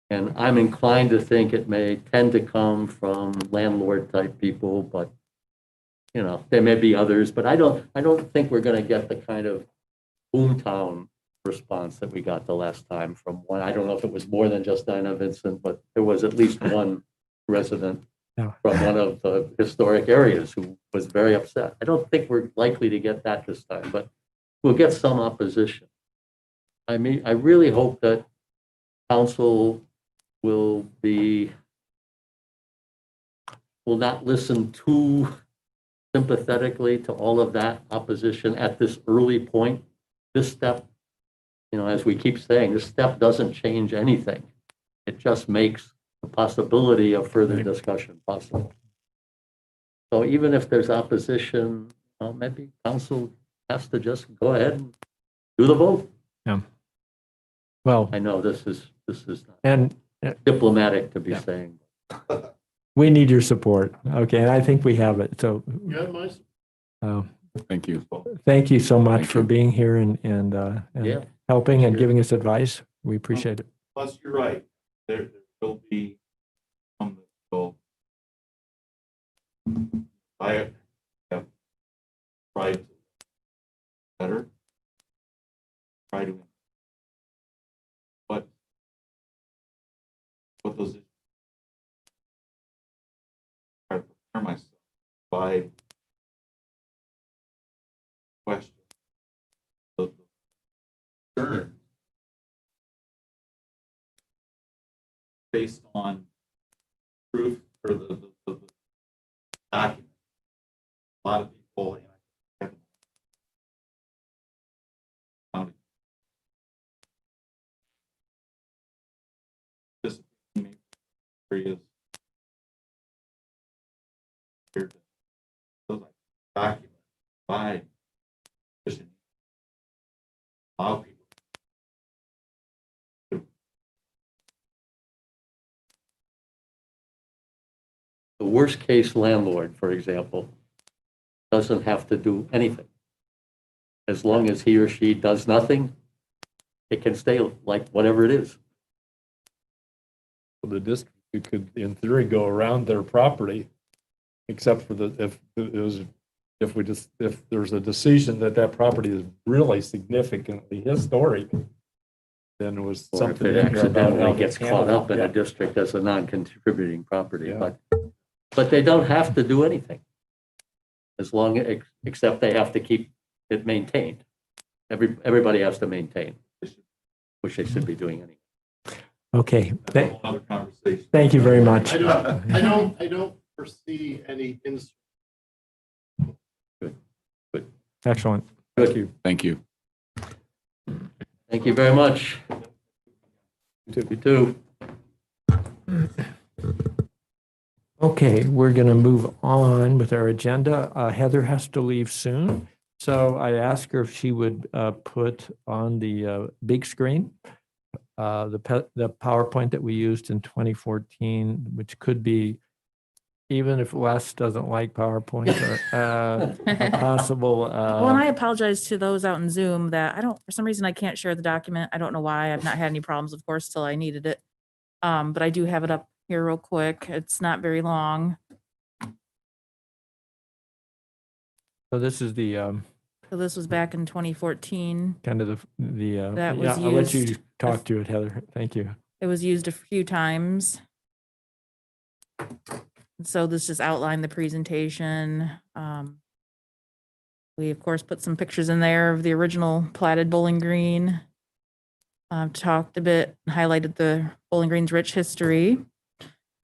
B: And I'm inclined to think it may tend to come from landlord type people, but, there may be others, but I don't think we're going to get the kind of boomtown response that we got the last time from one. I don't know if it was more than just Dinah Vincent, but there was at least one resident
A: Yeah.
B: from one of the historic areas who was very upset. I don't think we're likely to get that this time, but we'll get some opposition. I mean, I really hope that council will not listen too sympathetically to all of that opposition at this early point. This step, as we keep saying, this step doesn't change anything. It just makes the possibility of further discussion possible. So even if there's opposition, maybe council has to just go ahead and do the vote.
A: Well,
B: I know this is not
A: and
B: diplomatic to be
A: Yeah.
B: saying.
A: we need your support. Okay, and I think we have it. So
H: Thank you.
A: thank you so much
H: Thank
A: for
H: you.
A: being here and
B: Yeah.
A: helping and
B: Sure.
A: giving us advice. We appreciate it.
D: Plus, you're right. There will be some that will. I have tried to better, try to. What those issues. Try to prepare myself by question. The concern based on proof or the document. A lot of people, haven't found this areas here to those documents by fishing. Allow people
B: The worst case landlord, for example, doesn't have to do anything. As long as he or she does nothing, it can stay like whatever it is.
E: The district could, in theory, go around their property, except for if there's a decision that property is really significantly historic, then it was
B: Or if
E: something
B: it
E: in here about how
B: accidentally
E: they
B: gets caught
E: handle
B: up in
E: it.
B: a district as a non-contributing property,
E: Yeah.
B: but they don't have to do anything. As long, except they have to keep it maintained. Everybody has to maintain, which they should be doing anyway.
A: Okay,
D: That's a whole other conversation.
A: thank you very much.
G: I don't foresee any
A: Excellent.
E: Thank you.
H: Thank you.
B: Thank you very much. You too.
A: Okay, we're going to move on with our agenda. Heather has to leave soon, so I asked her if she would put on the big screen the PowerPoint that we used in 2014, which could be, even if Wes doesn't like PowerPoint, a possible.
C: Well, and I apologize to those out in Zoom that for some reason, I can't share the document. I don't know why. I've not had any problems, of course, till I needed it. But I do have it up here real quick. It's not very long.
A: So this is the
C: So this was back in 2014.
A: kind of the.
C: That was
A: yeah, I'll let you
C: used-
A: talk to it, Heather. Thank you.
C: It was used a few times. So this just outlined the presentation. We, of course, put some pictures in there of the original platted Bowling Green. Talked a bit, highlighted the Bowling Green's rich history.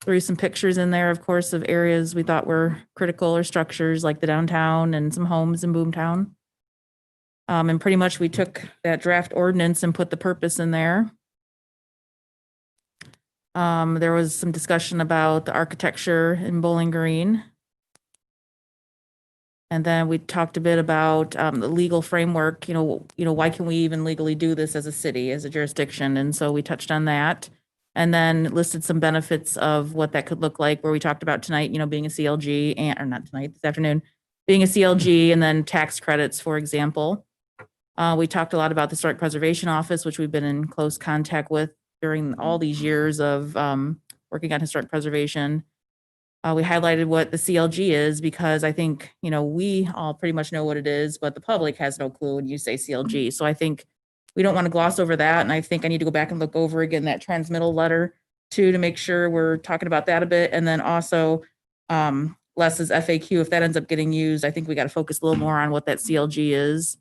C: Threw some pictures in there, of course, of areas we thought were critical or structures like the downtown and some homes in Boomtown. And pretty much we took that draft ordinance and put the purpose in there. There was some discussion about the architecture in Bowling Green. And then we talked a bit about the legal framework, why can we even legally do this as a city, as a jurisdiction? And so we touched on that. And then listed some benefits of what that could look like, where we talked about tonight, being a CLG, or not tonight, this afternoon, being a CLG, and then tax credits, for example. We talked a lot about the Historic Preservation Office, which we've been in close contact with during all these years of working on historic preservation. We highlighted what the CLG is because I think, we all pretty much know what it is, but the public has no clue when you say CLG. So I think we don't want to gloss over that. And I think I need to go back and look over again that transmittal letter too, to make sure we're talking about that a bit. And then also Les's FAQ, if that ends up getting used, I think we got to focus a little more on what that CLG is.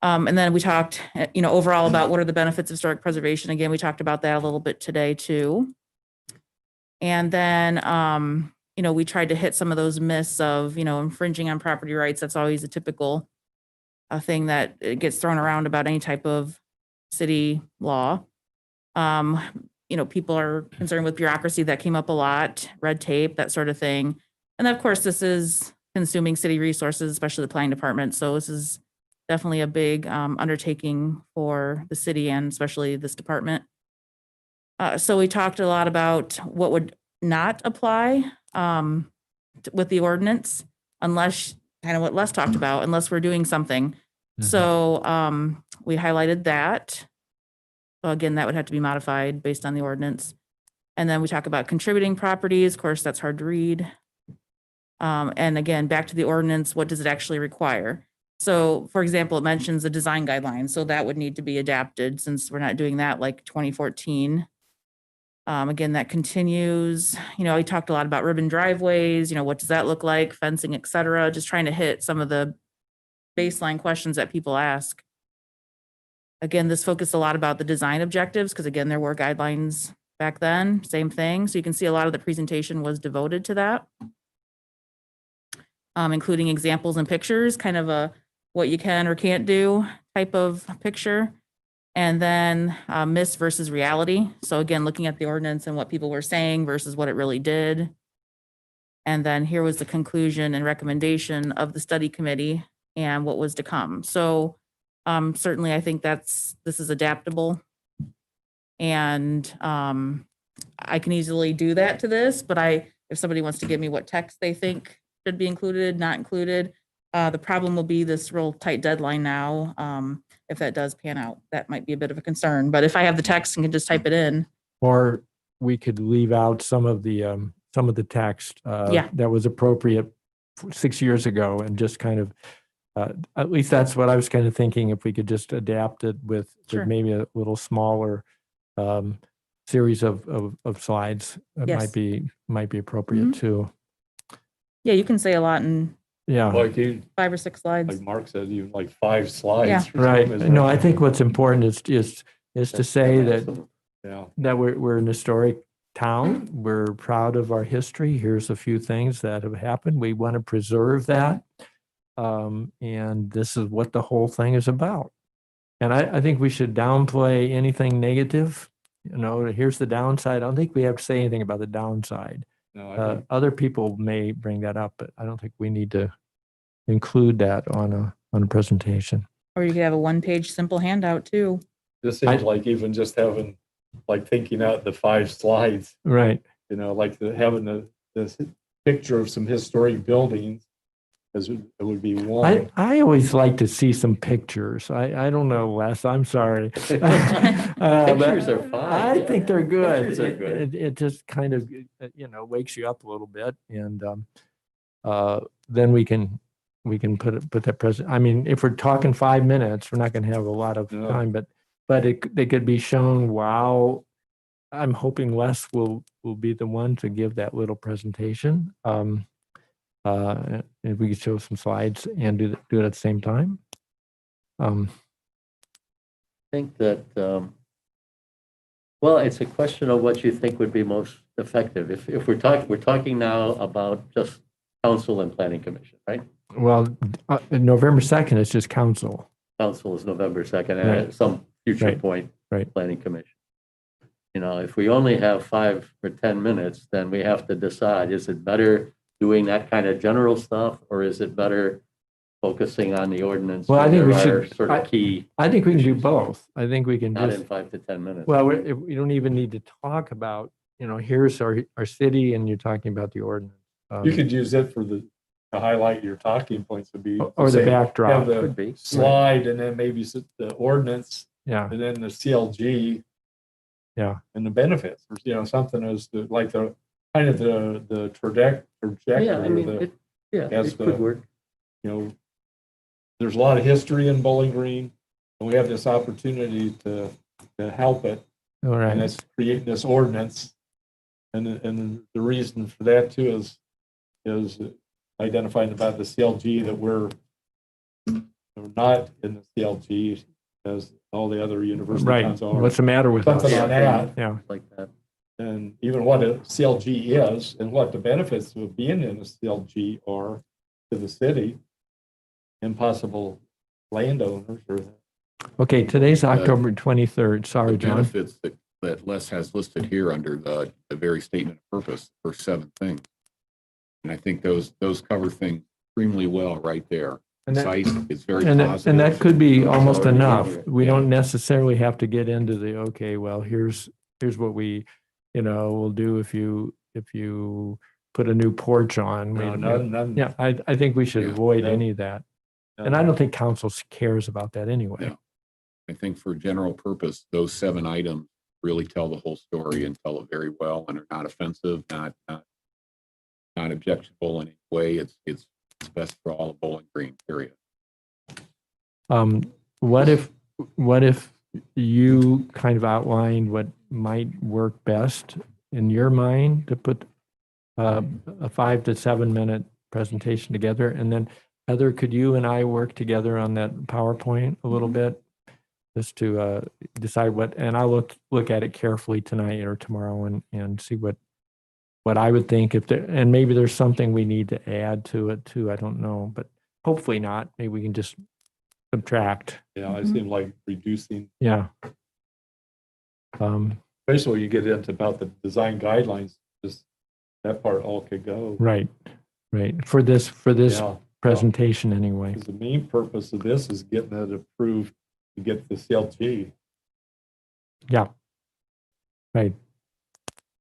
C: And then we talked, overall about what are the benefits of historic preservation. Again, we talked about that a little bit today too. And then, we tried to hit some of those myths of, infringing on property rights. That's always a typical thing that it gets thrown around about any type of city law. People are concerned with bureaucracy. That came up a lot, red tape, that sort of thing. And of course, this is consuming city resources, especially the planning department. So this is definitely a big undertaking for the city and especially this department. So we talked a lot about what would not apply with the ordinance, unless, kind of what Les talked about, unless we're doing something. So we highlighted that. So again, that would have to be modified based on the ordinance. And then we talk about contributing properties. Of course, that's hard to read. And again, back to the ordinance, what does it actually require? So for example, it mentions the design guidelines. So that would need to be adapted since we're not doing that like 2014. Again, that continues. We talked a lot about ribbon driveways, what does that look like, fencing, et cetera, just trying to hit some of the baseline questions that people ask. Again, this focused a lot about the design objectives because again, there were guidelines back then, same thing. So you can see a lot of the presentation was devoted to that, including examples and pictures, kind of a what you can or can't do type of picture. And then myths versus reality. So again, looking at the ordinance and what people were saying versus what it really did. And then here was the conclusion and recommendation of the study committee and what was to come. So certainly I think this is adaptable. And I can easily do that to this, but if somebody wants to give me what text they think should be included, not included, the problem will be this real tight deadline now. If that does pan out, that might be a bit of a concern. But if I have the text and can just type it in.
A: Or we could leave out some of the text
C: Yeah.
A: that was appropriate 6 years ago and just kind of, at least that's what I was kind of thinking, if we could just adapt it with
C: Sure.
A: maybe a little smaller series of slides, it
C: Yes.
A: might be appropriate too.
C: Yeah, you can say a lot in
A: Yeah.
E: Like you,
C: 5 or 6 slides.
E: like Mark said, even like 5 slides.
C: Yeah.
E: or
A: Right.
E: something.
A: No, I think what's important is to say that
E: Yeah.
A: we're an historic town. We're proud of our history. Here's a few things that have happened. We want to preserve that. And this is what the whole thing is about. And I think we should downplay anything negative. Here's the downside. I don't think we have to say anything about the downside.
E: No, I think
A: Other people may bring that up, but I don't think we need to include that on a presentation.
C: Or you could have a 1-page simple handout too.
E: this seems like even just having, like thinking out the 5 slides,
A: Right.
E: like having this picture of some historic buildings, as it would be one.
A: I always like to see some pictures. I don't know, Les, I'm sorry.
B: Pictures are fine.
A: I think they're good.
B: Pictures are good.
A: It just kind of, wakes you up a little bit. And then we can put that present. I mean, if we're talking 5 minutes, we're not going to have a lot of
E: No.
A: time, but they could be shown. Wow. I'm hoping Les will be the one to give that little presentation. If we could show some slides and do it at the same time.
B: I think that, well, it's a question of what you think would be most effective. If we're talking now about just council and planning commission, right?
A: Well, November 2nd is just council.
B: Council is November 2nd, and
A: Right.
B: at some future
A: Right.
B: point,
A: Right.
B: planning commission. If we only have 5 or 10 minutes, then we have to decide, is it better doing that kind of general stuff, or is it better focusing on the ordinance?
A: Well, I
B: where
A: think we
B: there are
A: should-
B: Sort of key,
A: I think we can do both. I think we can
B: not
A: just,
B: in 5 to 10 minutes.
A: well, we don't even need to talk about, here's our city and you're talking about the ordinance.
E: You could use it to highlight your talking points would be.
A: Or the
E: say,
A: backdrop.
E: Have the
B: Could be.
E: slide and then maybe the ordinance
A: Yeah,
E: and then the CLG.
A: Yeah.
E: And the benefits, or, something as the, like the, kind of the trajectory.
B: Yeah, I mean,
E: the,
B: it
E: as
B: could
E: the-
B: work.
E: there's a lot of history in Bowling Green. And we have this opportunity to help it.
A: All
E: And
A: right.
E: it's creating this ordinance. And the reason for that too is identifying about the CLG that we're not in the CLG as all the other university
A: Right.
E: towns are.
A: What's the matter with us?
E: Something on that,
A: Yeah.
B: Like that.
E: and even what a CLG is and what the benefits of being in a CLG are to the city and possible landowners or.
A: Okay, today's October 23rd. Sorry,
H: The
A: John.
H: benefits that Les has listed here under the very statement of purpose, first 7 things. And I think those cover things extremely well right there.
A: And that-
H: Concise, it's very
A: And
H: positive.
A: that could be almost
B: already in
A: enough.
B: here.
A: We don't necessarily have to get into the, okay, well, here's what we, will do if you put a new porch on.
E: No,
A: We-
E: none.
A: Yeah, I think we should
H: Yeah.
A: avoid
E: Yeah.
A: any of that. And I don't think council cares about that anyway.
H: Yeah. I think for general purpose, those 7 items really tell the whole story and tell it very well and are not offensive, not objectionable in any way. It's best for all of Bowling Green, period.
A: What if you kind of outlined what might work best in your mind to put a 5 to 7 minute presentation together? And then Heather, could you and I work together on that PowerPoint a little bit? Just to decide what, and I'll look at it carefully tonight or tomorrow and see what I would think if there, and maybe there's something we need to add to it too. I don't know, but hopefully not. Maybe we can just subtract.
E: Yeah, I seem like reducing,
A: Yeah.
E: especially when you get into about the design guidelines, just that part all could go.
A: Right. For this
E: Yeah,
A: presentation anyway.
E: 'cause the main purpose of this is getting it approved to get the CLG.
A: Yeah. Right.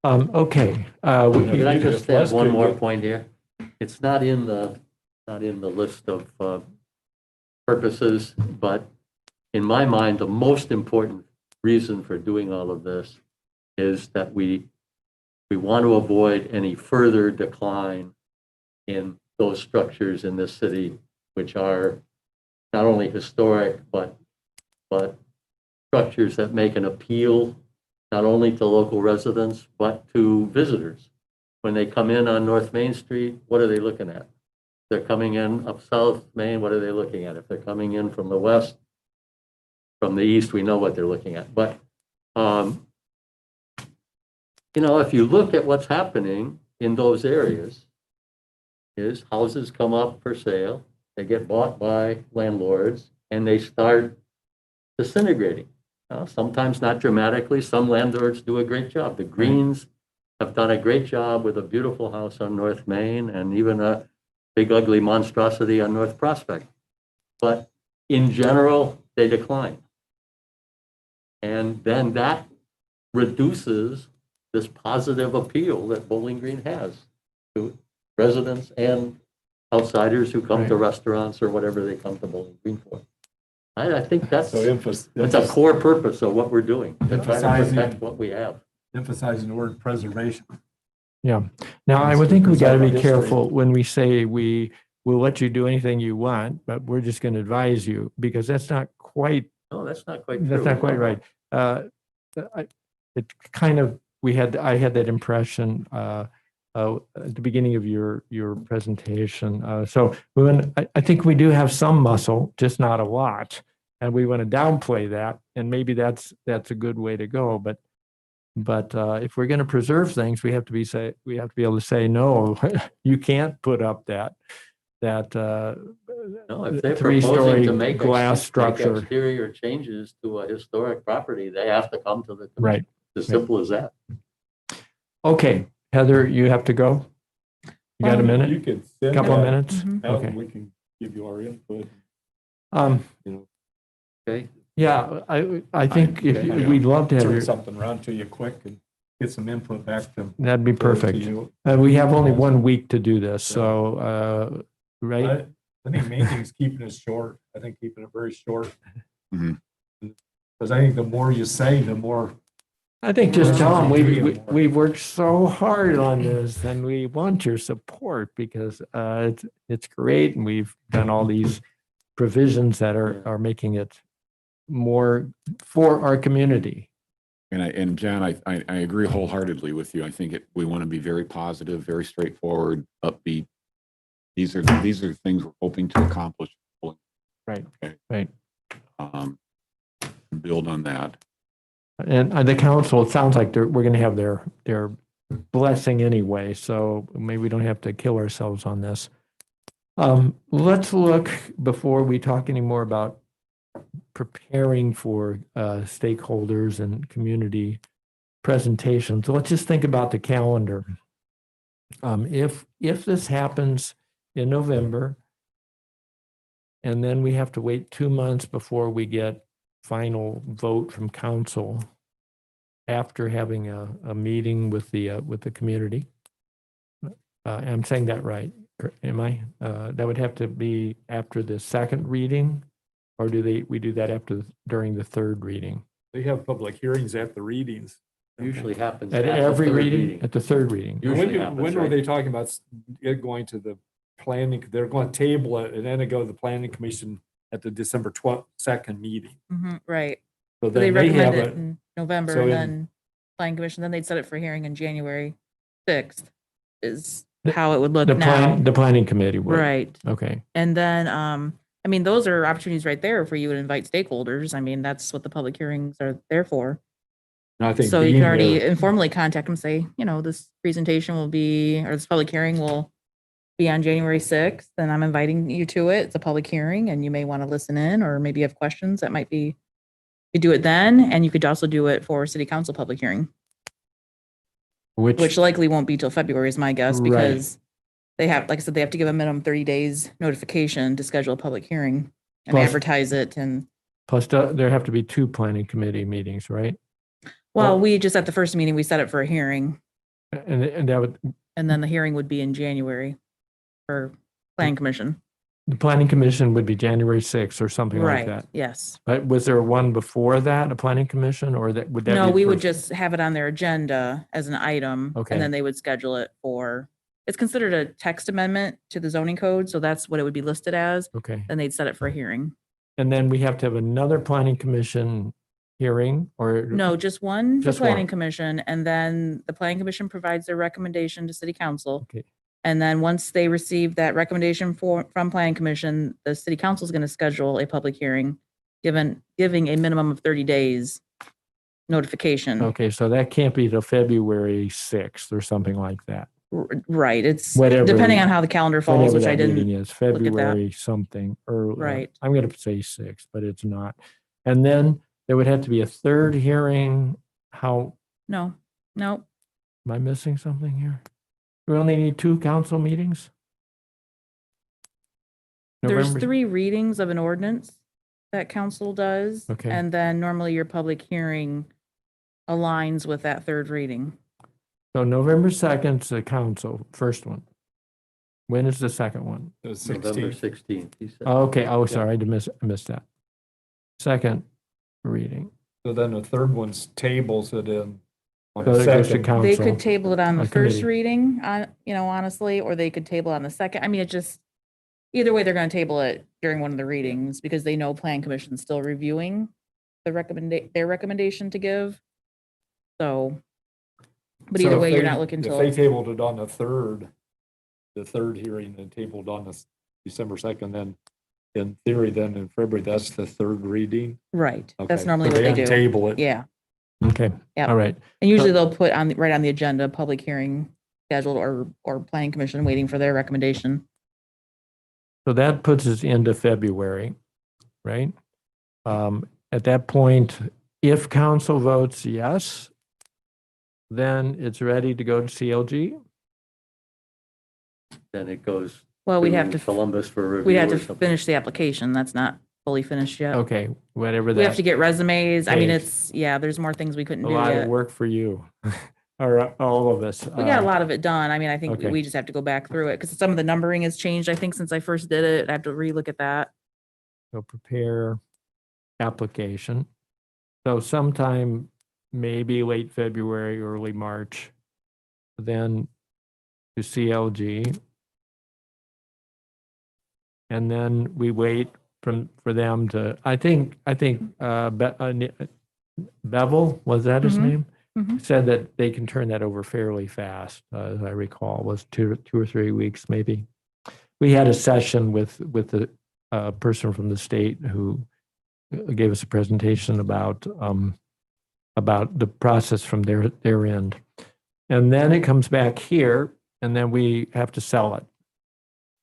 A: Okay.
B: Can I
E: If
B: just
E: Les
B: add one
E: could
B: more
E: get-
B: point here? It's not in the list of purposes, but in my mind, the most important reason for doing all of this is that we want to avoid any further decline in those structures in this city, which are not only historic, but structures that make an appeal not only to local residents, but to visitors. When they come in on North Main Street, what are they looking at? They're coming in up South Main, what are they looking at? If they're coming in from the west, from the east, we know what they're looking at. But, if you look at what's happening in those areas, is houses come up for sale, they get bought by landlords, and they start disintegrating. Sometimes not dramatically, some landlords do a great job. The Greens have done a great job with a beautiful house on North Main and even a big ugly monstrosity on North Prospect. But in general, they decline. And then that reduces this positive appeal that Bowling Green has to residents and outsiders who come to restaurants or whatever they come to Bowling Green for. I think that's
E: So
B: a core purpose of what we're doing, to try to
E: Emphasizing-
B: protect what we have.
E: emphasizing the word preservation.
A: Yeah. Now, I would think we got to be
E: History.
A: careful when we say we will let you do anything you want, but we're just going to advise you, because that's not quite
B: No, that's not quite true.
A: That's not quite right. It kind of, I had that impression at the beginning of your presentation. So I think we do have some muscle, just not a lot. And we want to downplay that. And maybe that's a good way to go. But if we're going to preserve things, we have to be able to say, no, you can't put up that
B: No, if they're proposing
A: three-story
B: to make
A: glass structure.
B: exterior changes to a historic property, they have to come to the commission.
A: Right.
B: As simple as that.
A: Okay, Heather, you have to go. You got a
E: You
A: minute?
E: could send
A: Couple of
E: that
A: minutes?
C: Mhm.
E: out
A: Okay.
E: and we can give you our input.
B: Okay.
A: Yeah, I think if
B: Okay.
A: we'd love to have
E: Turn
A: your,
E: something around to you quick and get some input back to.
A: that'd be
E: to
A: perfect.
E: you.
A: We have only 1 week to do this, so, right?
E: I think main thing is keeping it short. I think keeping it very short.
H: Mhm.
E: Because I think the more you say, the more.
A: I think just tell them,
E: Agree.
A: we've worked so hard on this and we want your support because it's great and we've done all these provisions that are making it more for our community.
H: And John, I agree wholeheartedly with you. I think we want to be very positive, very straightforward, upbeat. These are things we're hoping to accomplish.
A: Right.
H: Okay.
A: Right.
H: Build on that.
A: And the council, it sounds like we're going to have their blessing anyway, so maybe we don't have to kill ourselves on this. Let's look, before we talk anymore about preparing for stakeholders and community presentations, let's just think about the calendar. If this happens in November, and then we have to wait 2 months before we get final vote from council after having a meeting with the community. I'm saying that right, am I? That would have to be after the second reading, or we do that during the third reading?
E: They have public hearings at the readings.
B: Usually happens.
A: At
B: the
A: every
B: third
A: reading, at the third reading?
B: Usually happens,
E: When were
B: right?
E: they talking about it going to the planning? They're going to table it and then it go to the planning commission at the December 2nd meeting.
C: Right.
E: So
C: So they
E: then they have
C: recommend it
E: it.
C: in November,
E: so
C: and
E: in-
C: then planning commission, then they'd set it for hearing in January 6th is
A: The-
C: how it would look
A: The
C: now.
A: the planning committee would.
C: Right.
A: Okay,
C: And then, I mean, those are opportunities right there for you to invite stakeholders. I mean, that's what the public hearings are there for.
E: And I think
C: So you
E: being
C: can already
E: there-
C: informally contact them, say, this presentation will be, or this public hearing will be on January 6th, and I'm inviting you to it. It's a public hearing, and you may want to listen in, or maybe you have questions that might be, you do it then, and you could also do it for city council public hearing, which likely won't be till February is my guess,
A: Right.
C: because they have, like I said, they have to give a minimum 30 days notification to schedule a public hearing and
A: Plus-
C: advertise it. And
A: plus there have to be 2 planning committee meetings, right?
C: well, we just at the first meeting, we set it for a hearing,
A: And that would,
C: and then the hearing would be in January for planning commission.
A: the planning commission would be January 6th or something like
C: Right,
A: that.
C: yes.
A: But was there one before that, a planning commission, or would that be?
C: No,
A: the
C: we would
A: first?
C: just have it on their agenda as an item,
A: Okay.
C: and then they would schedule it for, it's considered a text amendment to the zoning code, so that's what it would be listed as.
A: Okay,
C: Then they'd set it for a hearing.
A: and then we have to have another planning commission hearing, or?
C: No, just one for
A: Just
C: planning
A: one.
C: commission, and then the planning commission provides their recommendation to city council.
A: Okay.
C: And then once they receive that recommendation from planning commission, the city council is going to schedule a public hearing, giving a minimum of 30 days notification.
A: Okay, so that can't be till February 6th or something like that.
C: Right, it's
A: Whatever-
C: depending on how the calendar falls,
A: Whatever
C: which I
A: that meeting
C: didn't,
A: is,
C: at that.
A: February something, or.
C: Right.
A: I'm going to say 6th, but it's not. And then there would have to be a third hearing. How,
C: no,
A: am I missing something here? We only need 2 council meetings?
C: there's
A: November-
C: 3 readings of an ordinance that council does.
A: Okay.
C: And then normally your public hearing aligns with that third reading.
A: So November 2nd is the council, first one. When is the second one?
E: The
B: November
E: 16th.
B: 16th, he said.
A: Oh, okay, oh, sorry, I missed that. Second reading.
E: So then the third one's tables it in. on
A: So
E: the
A: it goes to
E: second.
A: council.
C: They could table it on the
A: a
C: first
A: committee.
C: reading, honestly, or they could table on the second. I mean, it just, either way, they're gonna table it during one of the readings because they know plan commission's still reviewing their recommendation to give. So, but
E: So
C: either
E: if
C: way, you're
E: they-
C: not looking
E: If
C: till,
E: they tabled it on the third hearing and tabled on the December 2nd, then in theory, then in February, that's the third reading.
C: right, that's
E: Okay.
C: normally
E: So
C: what they do.
E: Table it.
C: Yeah,
A: Okay,
C: Yep.
A: all right.
C: and usually they'll put right on the agenda, public hearing scheduled or planning commission waiting for their recommendation.
A: So that puts us into February, right? At that point, if council votes yes, then it's ready to go to CLG?
B: Then it goes
C: Well, we'd have to,
B: Columbus for review.
C: we'd have
B: or
C: to
B: something.
C: finish the application. That's not fully finished yet.
A: Okay, whatever
C: We have to
A: that,
C: get resumes. I mean,
A: Okay.
C: there's more things we couldn't
A: a
C: do
A: lot of
C: yet.
A: work for you, or all of us.
C: We got a lot of it done. I mean, I think
A: okay.
C: we just have to go back through it because some of the numbering has changed, I think, since I first did it. I have to relook at that.
A: So prepare application. So sometime, maybe late February, early March, then to CLG. And then we wait for them to, I think, Bevel, was that his
C: Mhm.
A: name?
C: Mhm.
A: Said that they can turn that over fairly fast, as I recall, was 2 or 3 weeks maybe. We had a session with the person from the state who gave us a presentation about the process from their end. And then it comes back here, and then we have to sell it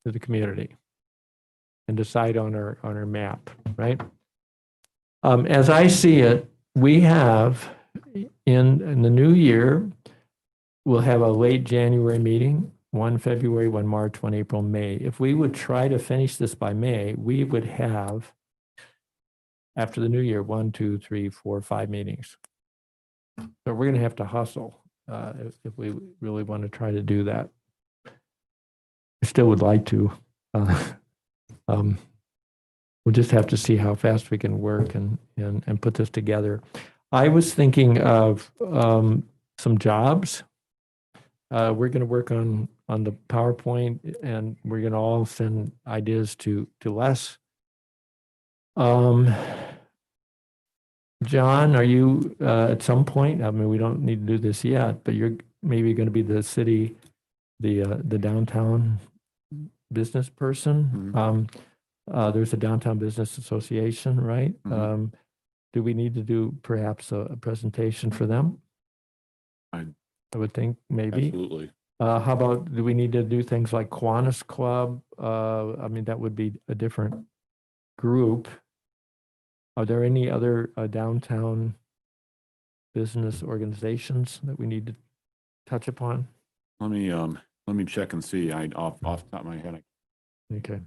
A: to the community and decide on our map, right? As I see it, we have in the new year, we'll have a late January meeting, 1 February, 1 March, 1 April, May. If we would try to finish this by May, we would have, after the new year, 1, 2, 3, 4, 5 meetings. So we're gonna have to hustle if we really want to try to do that. I still would like to. We'll just have to see how fast we can work and put this together. I was thinking of some jobs. We're going to work on the PowerPoint, and we're going to all send ideas to Les. John, are you at some point? I mean, we don't need to do this yet, but you're maybe going to be the city, the downtown business person. There's a downtown business association, right?
H: Mhm.
A: Do we need to do perhaps a presentation for them?
H: I-
A: I would think maybe.
H: Absolutely.
A: How about, do we need to do things like Kiwanis Club? I mean, that would be a different group. Are there any other downtown business organizations that we need to touch upon?
H: Let me check and see. Off the top of my head,
A: Okay.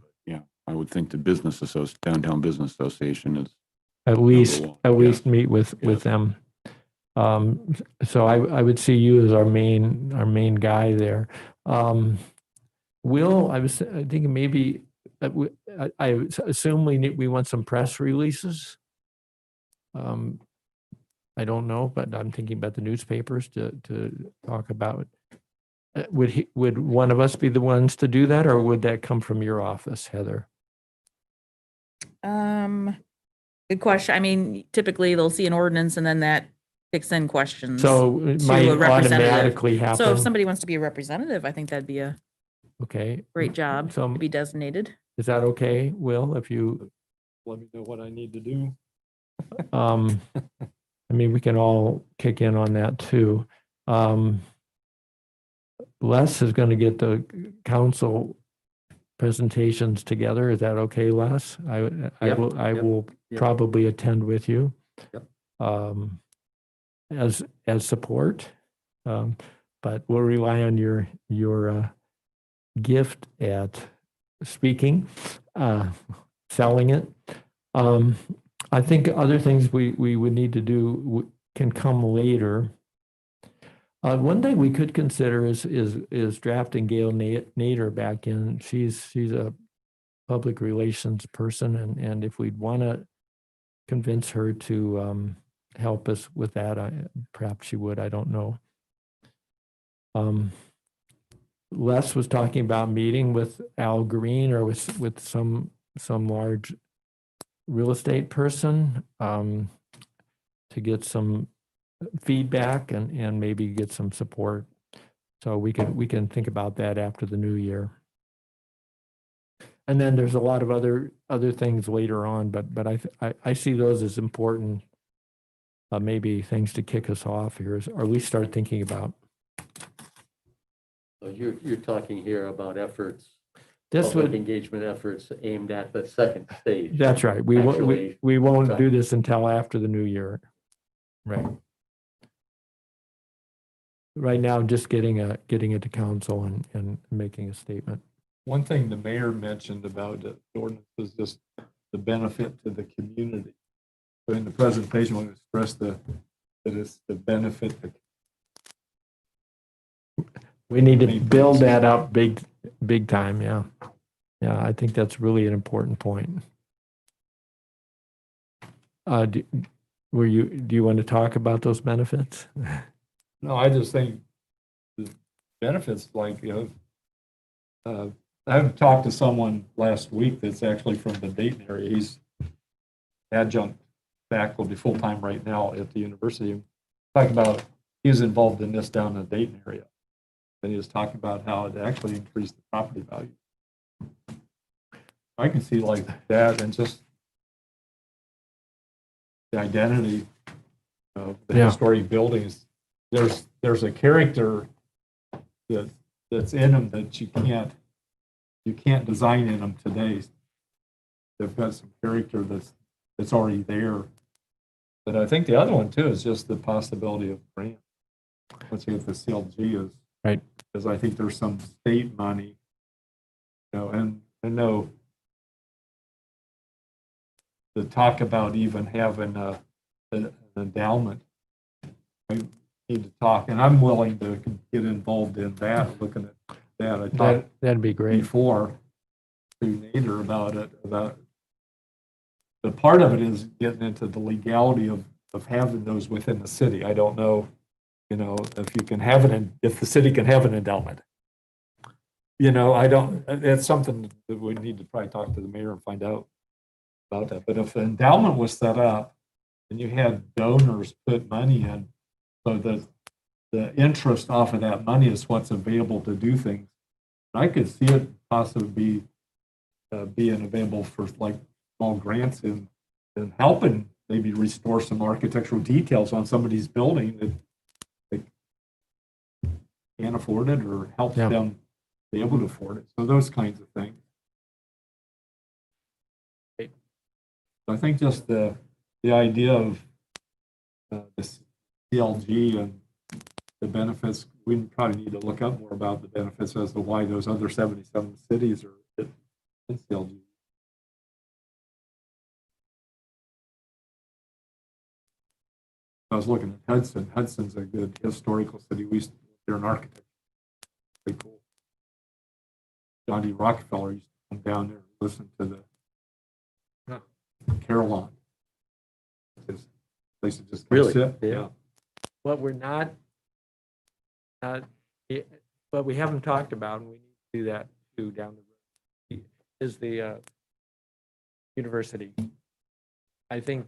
H: I would think the Downtown Business Association is,
A: At least,
H: one,
A: at
H: yeah.
A: least meet with
H: Yes.
A: them. So I would see you as our main guy there. Will, I was thinking maybe, I assume we want some press releases. I don't know, but I'm thinking about the newspapers to talk about. Would one of us be the ones to do that, or would that come from your office, Heather?
C: Good question. I mean, typically they'll see an ordinance and then that kicks in questions.
A: So it
C: to
A: might
C: a representative.
A: automatically happen.
C: So if somebody wants to be a representative, I think that'd be a
A: Okay.
C: great job
A: So
C: to be designated.
A: is that okay, Will, if you,
E: Let me know what I need to do.
A: I mean, we can all kick in on that too. Les is going to get the council presentations together. Is that okay, Les? I
B: Yep,
A: will
B: yep.
A: probably attend with you.
B: Yep.
A: As support. But we'll rely on your gift at speaking, selling it. I think other things we would need to do can come later. One thing we could consider is drafting Gail Nader back in. She's a public relations person, and if we'd want to convince her to help us with that, perhaps she would. I don't know. Les was talking about meeting with Al Green or with some large real estate person to get some feedback and maybe get some support. So we can think about that after the new year. And then there's a lot of other things later on, but I see those as important, maybe things to kick us off here, or at least start thinking about.
B: So you're talking here about efforts,
A: This
B: public
A: would,
B: engagement efforts aimed at the second stage.
A: that's right. We
B: Actually,
A: won't do this until after the new year. Right. Right now, just getting it to council and making a statement.
E: One thing the mayor mentioned about the ordinance is just the benefit to the community. So in the presentation, we expressed that it's the benefit.
A: We need to build that up big time, yeah. Yeah, I think that's really an important point. Do you want to talk about those benefits?
E: No, I just think the benefits, like, I've talked to someone last week that's actually from the Dayton area. He's adjunct faculty full-time right now at the university. Talking about, he was involved in this down in the Dayton area. And he was talking about how it actually increased the property value. I can see like that and just the identity of the
A: Yeah.
E: historic buildings. There's a character that's in them that you can't design in them today. They've got some character that's already there. But I think the other one too is just the possibility of grant. Once you get the CLG is.
A: Right.
E: Because I think there's some state money, and I know the talk about even having an endowment. I need to talk, and I'm willing to get involved in that, looking at that. I talked
A: That'd be great.
E: before to Nader about it, about the part of it is getting into the legality of having those within the city. I don't know, if you can have if the city can have an endowment. I don't, it's something that we need to probably talk to the mayor and find out about that. But if the endowment was set up and you had donors put money in, so that the interest off of that money is what's available to do things, I could see it possibly being available for like small grants and helping maybe restore some architectural details on somebody's building that they can't afford it or help
A: Yeah.
E: them be able to afford it. So those kinds of things. I think just the idea of this CLG and the benefits, we probably need to look up more about the benefits as to why those other 77 cities are in CLG. I was looking at Hudson. Hudson's a good historical city. They're an architect. Pretty cool. John D. Rockefeller used to come down there and listen to the Carillon. His place to just come
B: Really?
E: sit.
B: Yeah.
A: What we're not, but we haven't talked about, and we need to do that too down the road, is the university. I think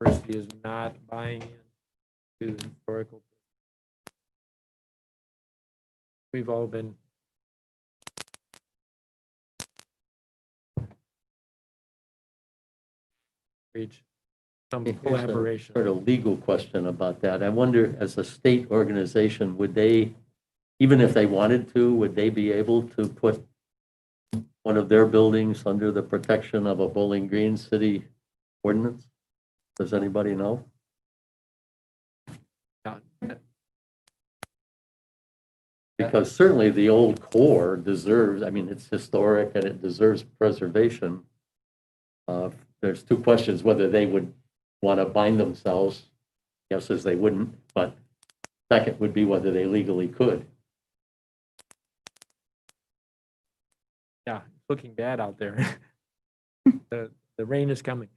A: university is not buying into the historical. We've all been reach some
B: Here's a
A: collaboration.
B: Sort of legal question about that. I wonder, as a state organization, would they, even if they wanted to, would they be able to put one of their buildings under the protection of a Bowling Green city ordinance? Does anybody know? Because certainly the old core deserves, I mean, it's historic and it deserves preservation. There's two questions, whether they would want to bind themselves. Yes, as they wouldn't, but second would be whether they legally could.
A: Yeah, it's looking bad out there. The rain is coming.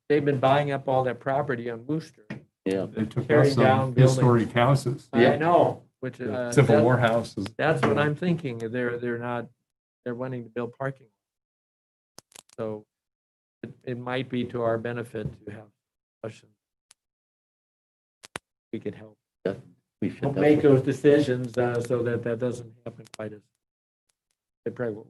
A: They've been buying up all that property on Wooster.
B: Yeah,
E: They took
A: Tearing
E: out
A: down
E: some
A: buildings.
E: historic houses.
B: Yeah.
A: I know, which
E: Civil War houses.
A: That's what I'm thinking. They're wanting to build parking. So it might be to our benefit to have questions. We could help
B: we should.
A: make
B: definitely-
A: those decisions so that doesn't happen quite as. They probably will.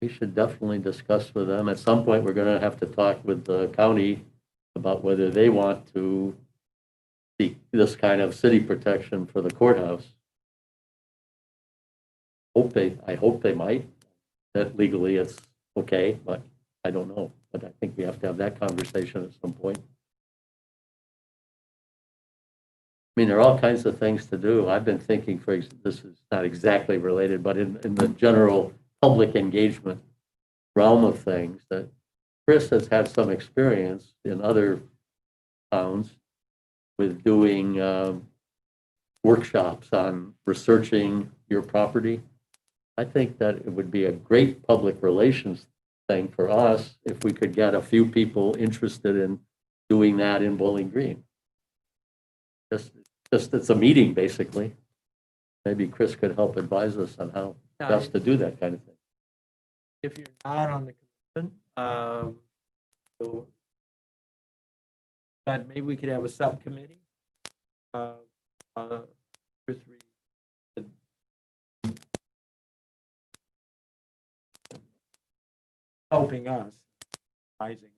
B: We should definitely discuss with them. At some point, we're going to have to talk with the county about whether they want to seek this kind of city protection for the courthouse. I hope they might, that legally it's okay, but I don't know. But I think we have to have that conversation at some point. I mean, there are all kinds of things to do. I've been thinking, this is not exactly related, but in the general public engagement realm of things, that Chris has had some experience in other towns with doing workshops on researching your property. I think that it would be a great public relations thing for us if we could get a few people interested in doing that in Bowling Green. Just it's a meeting, basically. maybe Chris could help advise us on how best to do that kind of thing.
A: If you're not on the commission, so, but maybe we could have a subcommittee. Uh, 2 or 3. Helping us, advising.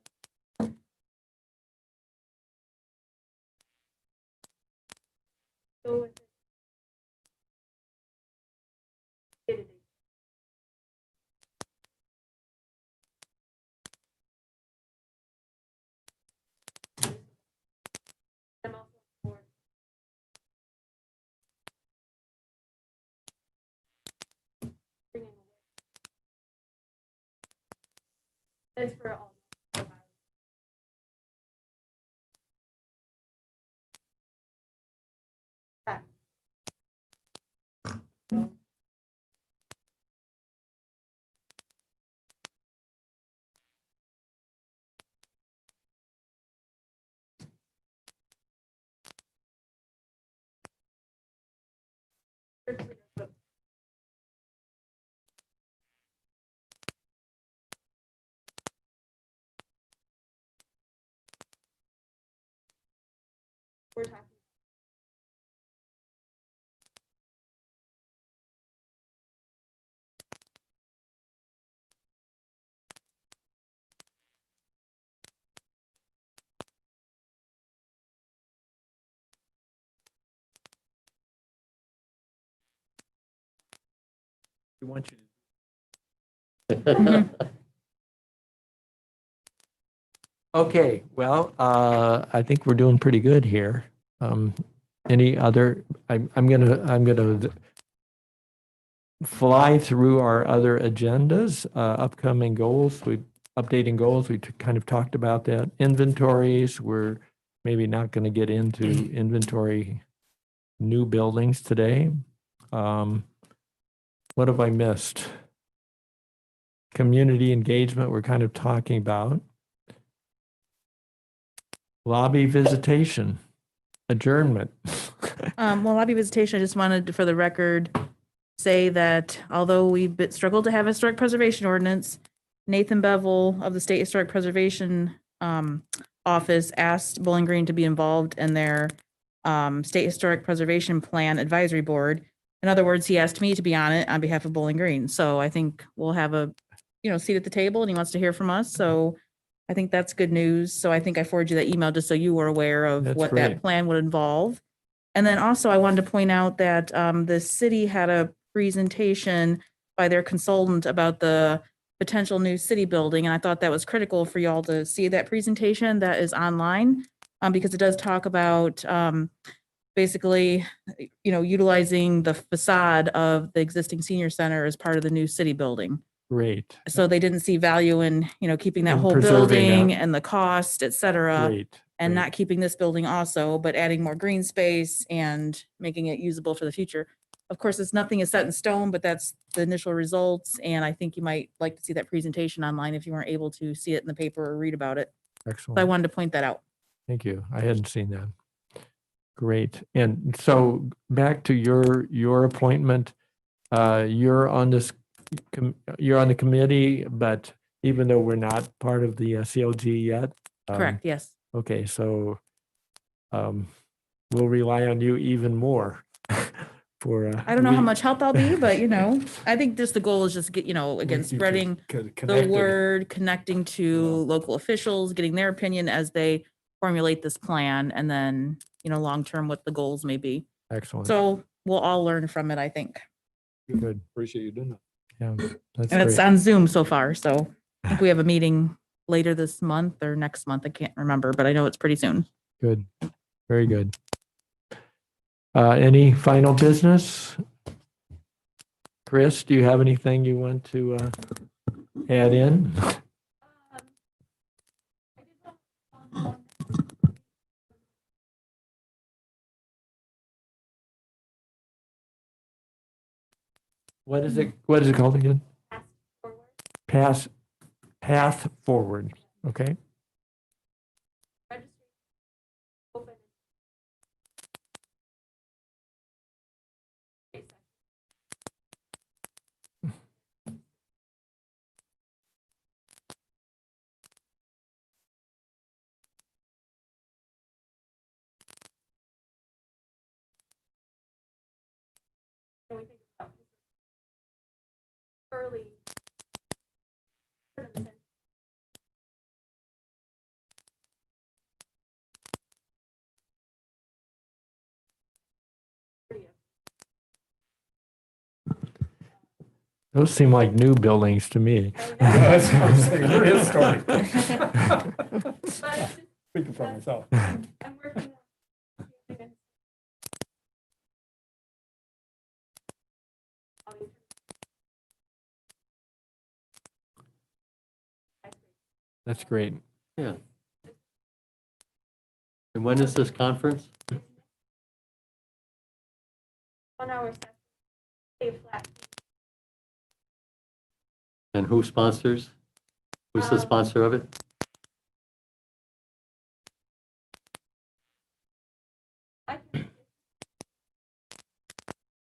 A: We want you to. Okay, well, I think we're doing pretty good here. Any other, I'm gonna fly through our other agendas, upcoming goals, updating goals, we kind of talked about that. Inventories, we're maybe not gonna get into inventory new buildings today. What have I missed? Community engagement, we're kind of talking about. Lobby visitation, adjournment.
C: Well, lobby visitation, I just wanted to, for the record, say that although we've struggled to have a historic preservation ordinance, Nathan Bevel of the State Historic Preservation Office asked Bowling Green to be involved in their State Historic Preservation Plan Advisory Board. In other words, he asked me to be on it on behalf of Bowling Green. So I think we'll have a, seat at the table, and he wants to hear from us. So I think that's good news. So I think I forwarded you that email just so you were aware of
A: That's
C: what
A: great.
C: that plan would involve. And then also I wanted to point out that the city had a presentation by their consultant about the potential new city building. And I thought that was critical for y'all to see that presentation that is online, because it does talk about basically, utilizing the facade of the existing senior center as part of the new city building.
A: Great,
C: So they didn't see value in, keeping that
A: In
C: whole
A: preserving
C: building
A: that.
C: and the cost, et cetera.
A: great.
C: And
A: great.
C: not keeping this building also, but adding more green space and making it usable for the future. Of course, nothing is set in stone, but that's the initial results. And I think you might like to see that presentation online if you weren't able to see it in the paper or read about it. So I
A: Excellent.
C: wanted to point that out.
A: Thank you. I hadn't seen that. Great. And so back to your appointment, you're on this, you're on the committee, but even though we're not part of the CLG yet.
C: Correct, yes.
A: Okay, so we'll rely on you even more for.
C: I don't know how much help I'll be, but I think just the goal is just get, again,
A: You
C: spreading the
A: connected.
C: word, connecting to local officials, getting their opinion as they formulate this plan, and then, long-term what the goals may be.
A: Excellent.
C: So we'll all learn from it, I think.
A: Good.
E: Appreciate you doing that.
A: Yeah, that's
C: And it's
A: great.
C: on Zoom so far, so I think we have a meeting later this month or next month. I can't remember, but I know it's pretty soon.
A: Good. Very good. Any final business? Chris, do you have anything you want to add in? What is it called again? Path forward. Okay. Those seem like new buildings to me.
E: That's what I'm saying. We're historic. Speaking for myself.
A: That's great.
B: Yeah. And when is this conference?
I: 1 hour session. Pay flat.
B: And who sponsors? Who's the sponsor of it?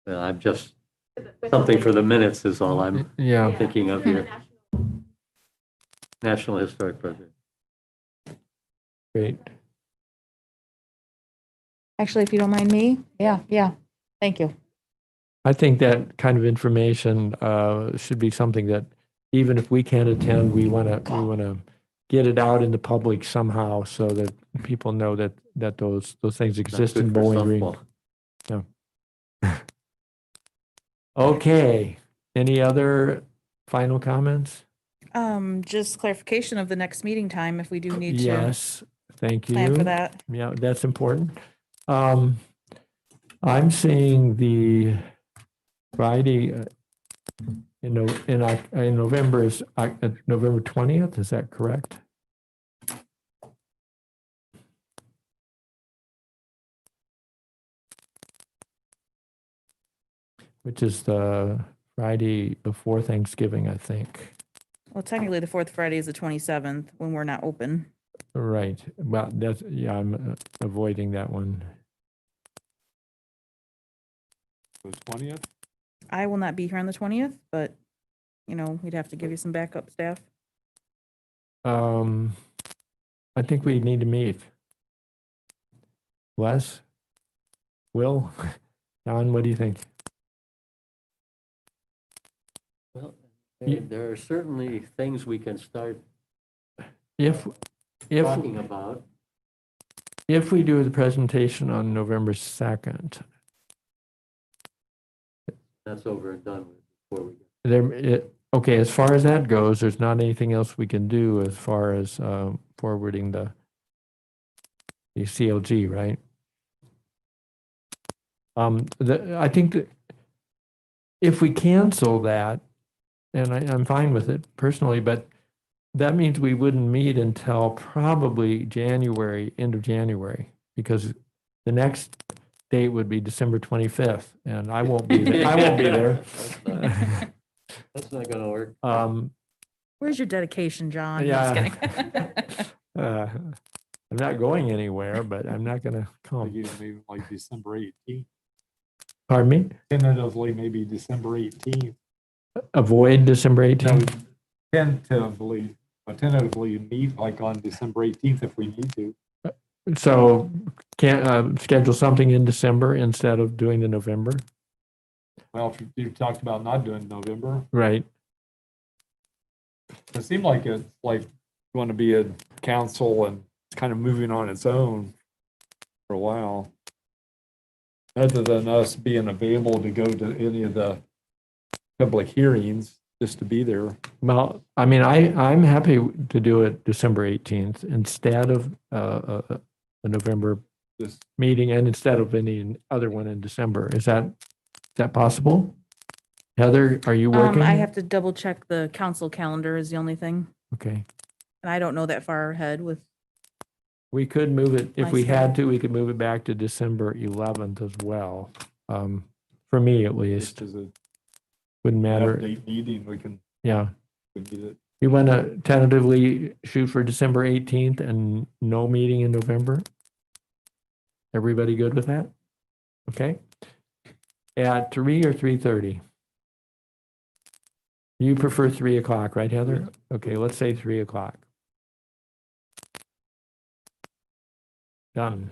B: Well, I'm just, something for the minutes is all I'm
A: Yeah.
B: thinking of here. National Historic Project.
A: Great.
C: Actually, if you don't mind me, yeah, thank you.
A: I think that kind of information should be something that even if we can't attend, we want to get it out in the public somehow so that people know that those things exist in
B: Good for
A: Bowling Green.
B: softball.
A: Okay. Any other final comments?
C: Just clarification of the next meeting time if we do need to
A: Yes. Thank you.
C: plan for that.
A: Yeah, that's important. I'm seeing the Friday in November is November 20th. Is that correct? Which is the Friday before Thanksgiving, I think.
C: Well, technically, the fourth Friday is the 27th when we're not open.
A: Right. Well, yeah, I'm avoiding that one.
E: The 20th?
C: I will not be here on the 20th, but, we'd have to give you some backup staff.
A: I think we need to meet. Wes? Will? Don, what do you think?
B: Well,
A: Yeah.
B: there are certainly things we can start
A: If
B: talking about.
A: if we do the presentation on November 2nd,
B: That's over and done with before we get.
A: okay, as far as that goes, there's not anything else we can do as far as forwarding the CLG, right? I think that if we cancel that, and I'm fine with it personally, but that means we wouldn't meet until probably January, end of January, because the next date would be December 25th, and I won't be there. I won't be there.
B: That's not gonna work.
C: Where's your dedication, John? No,
A: Yeah.
C: just kidding.
A: I'm not going anywhere, but I'm not gonna come.
E: Maybe like December 18th.
A: Pardon me?
E: Tentatively, maybe December 18th.
A: Avoid December
E: No,
A: 18th?
E: tentatively meet like on December 18th if we need to.
A: So can't schedule something in December instead of doing the November?
E: Well, if you talked about not doing November,
A: Right.
E: it seemed like it's like going to be a council and it's kind of moving on its own for a while. Other than us being available to go to any of the public hearings, just to be there.
A: Well, I mean, I'm happy to do it December 18th instead of a November
E: Just
A: meeting and instead of any other one in December. Is that possible? Heather, are you working?
C: I have to double check the council calendar is the only thing.
A: Okay.
C: And I don't know that far ahead with,
A: We could move it, if
C: My
A: we had to, we could move it back to December 11th as well. For me, at least.
E: just as a
A: Wouldn't matter.
E: update meeting, we can
A: Yeah.
E: get it.
A: You want to tentatively shoot for December 18th and no meeting in November? Everybody good with that? Okay. At 3 or 3:30? You prefer 3 o'clock, right, Heather? Okay, let's say 3 o'clock. Done.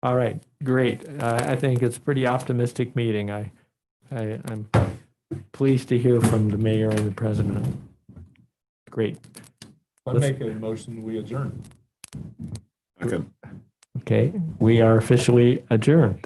A: All right, great. I think it's a pretty optimistic meeting. I'm pleased to hear from the mayor and the president. Great.
E: I make a motion, we adjourn.
H: Okay.
A: Okay, we are officially adjourned. Thank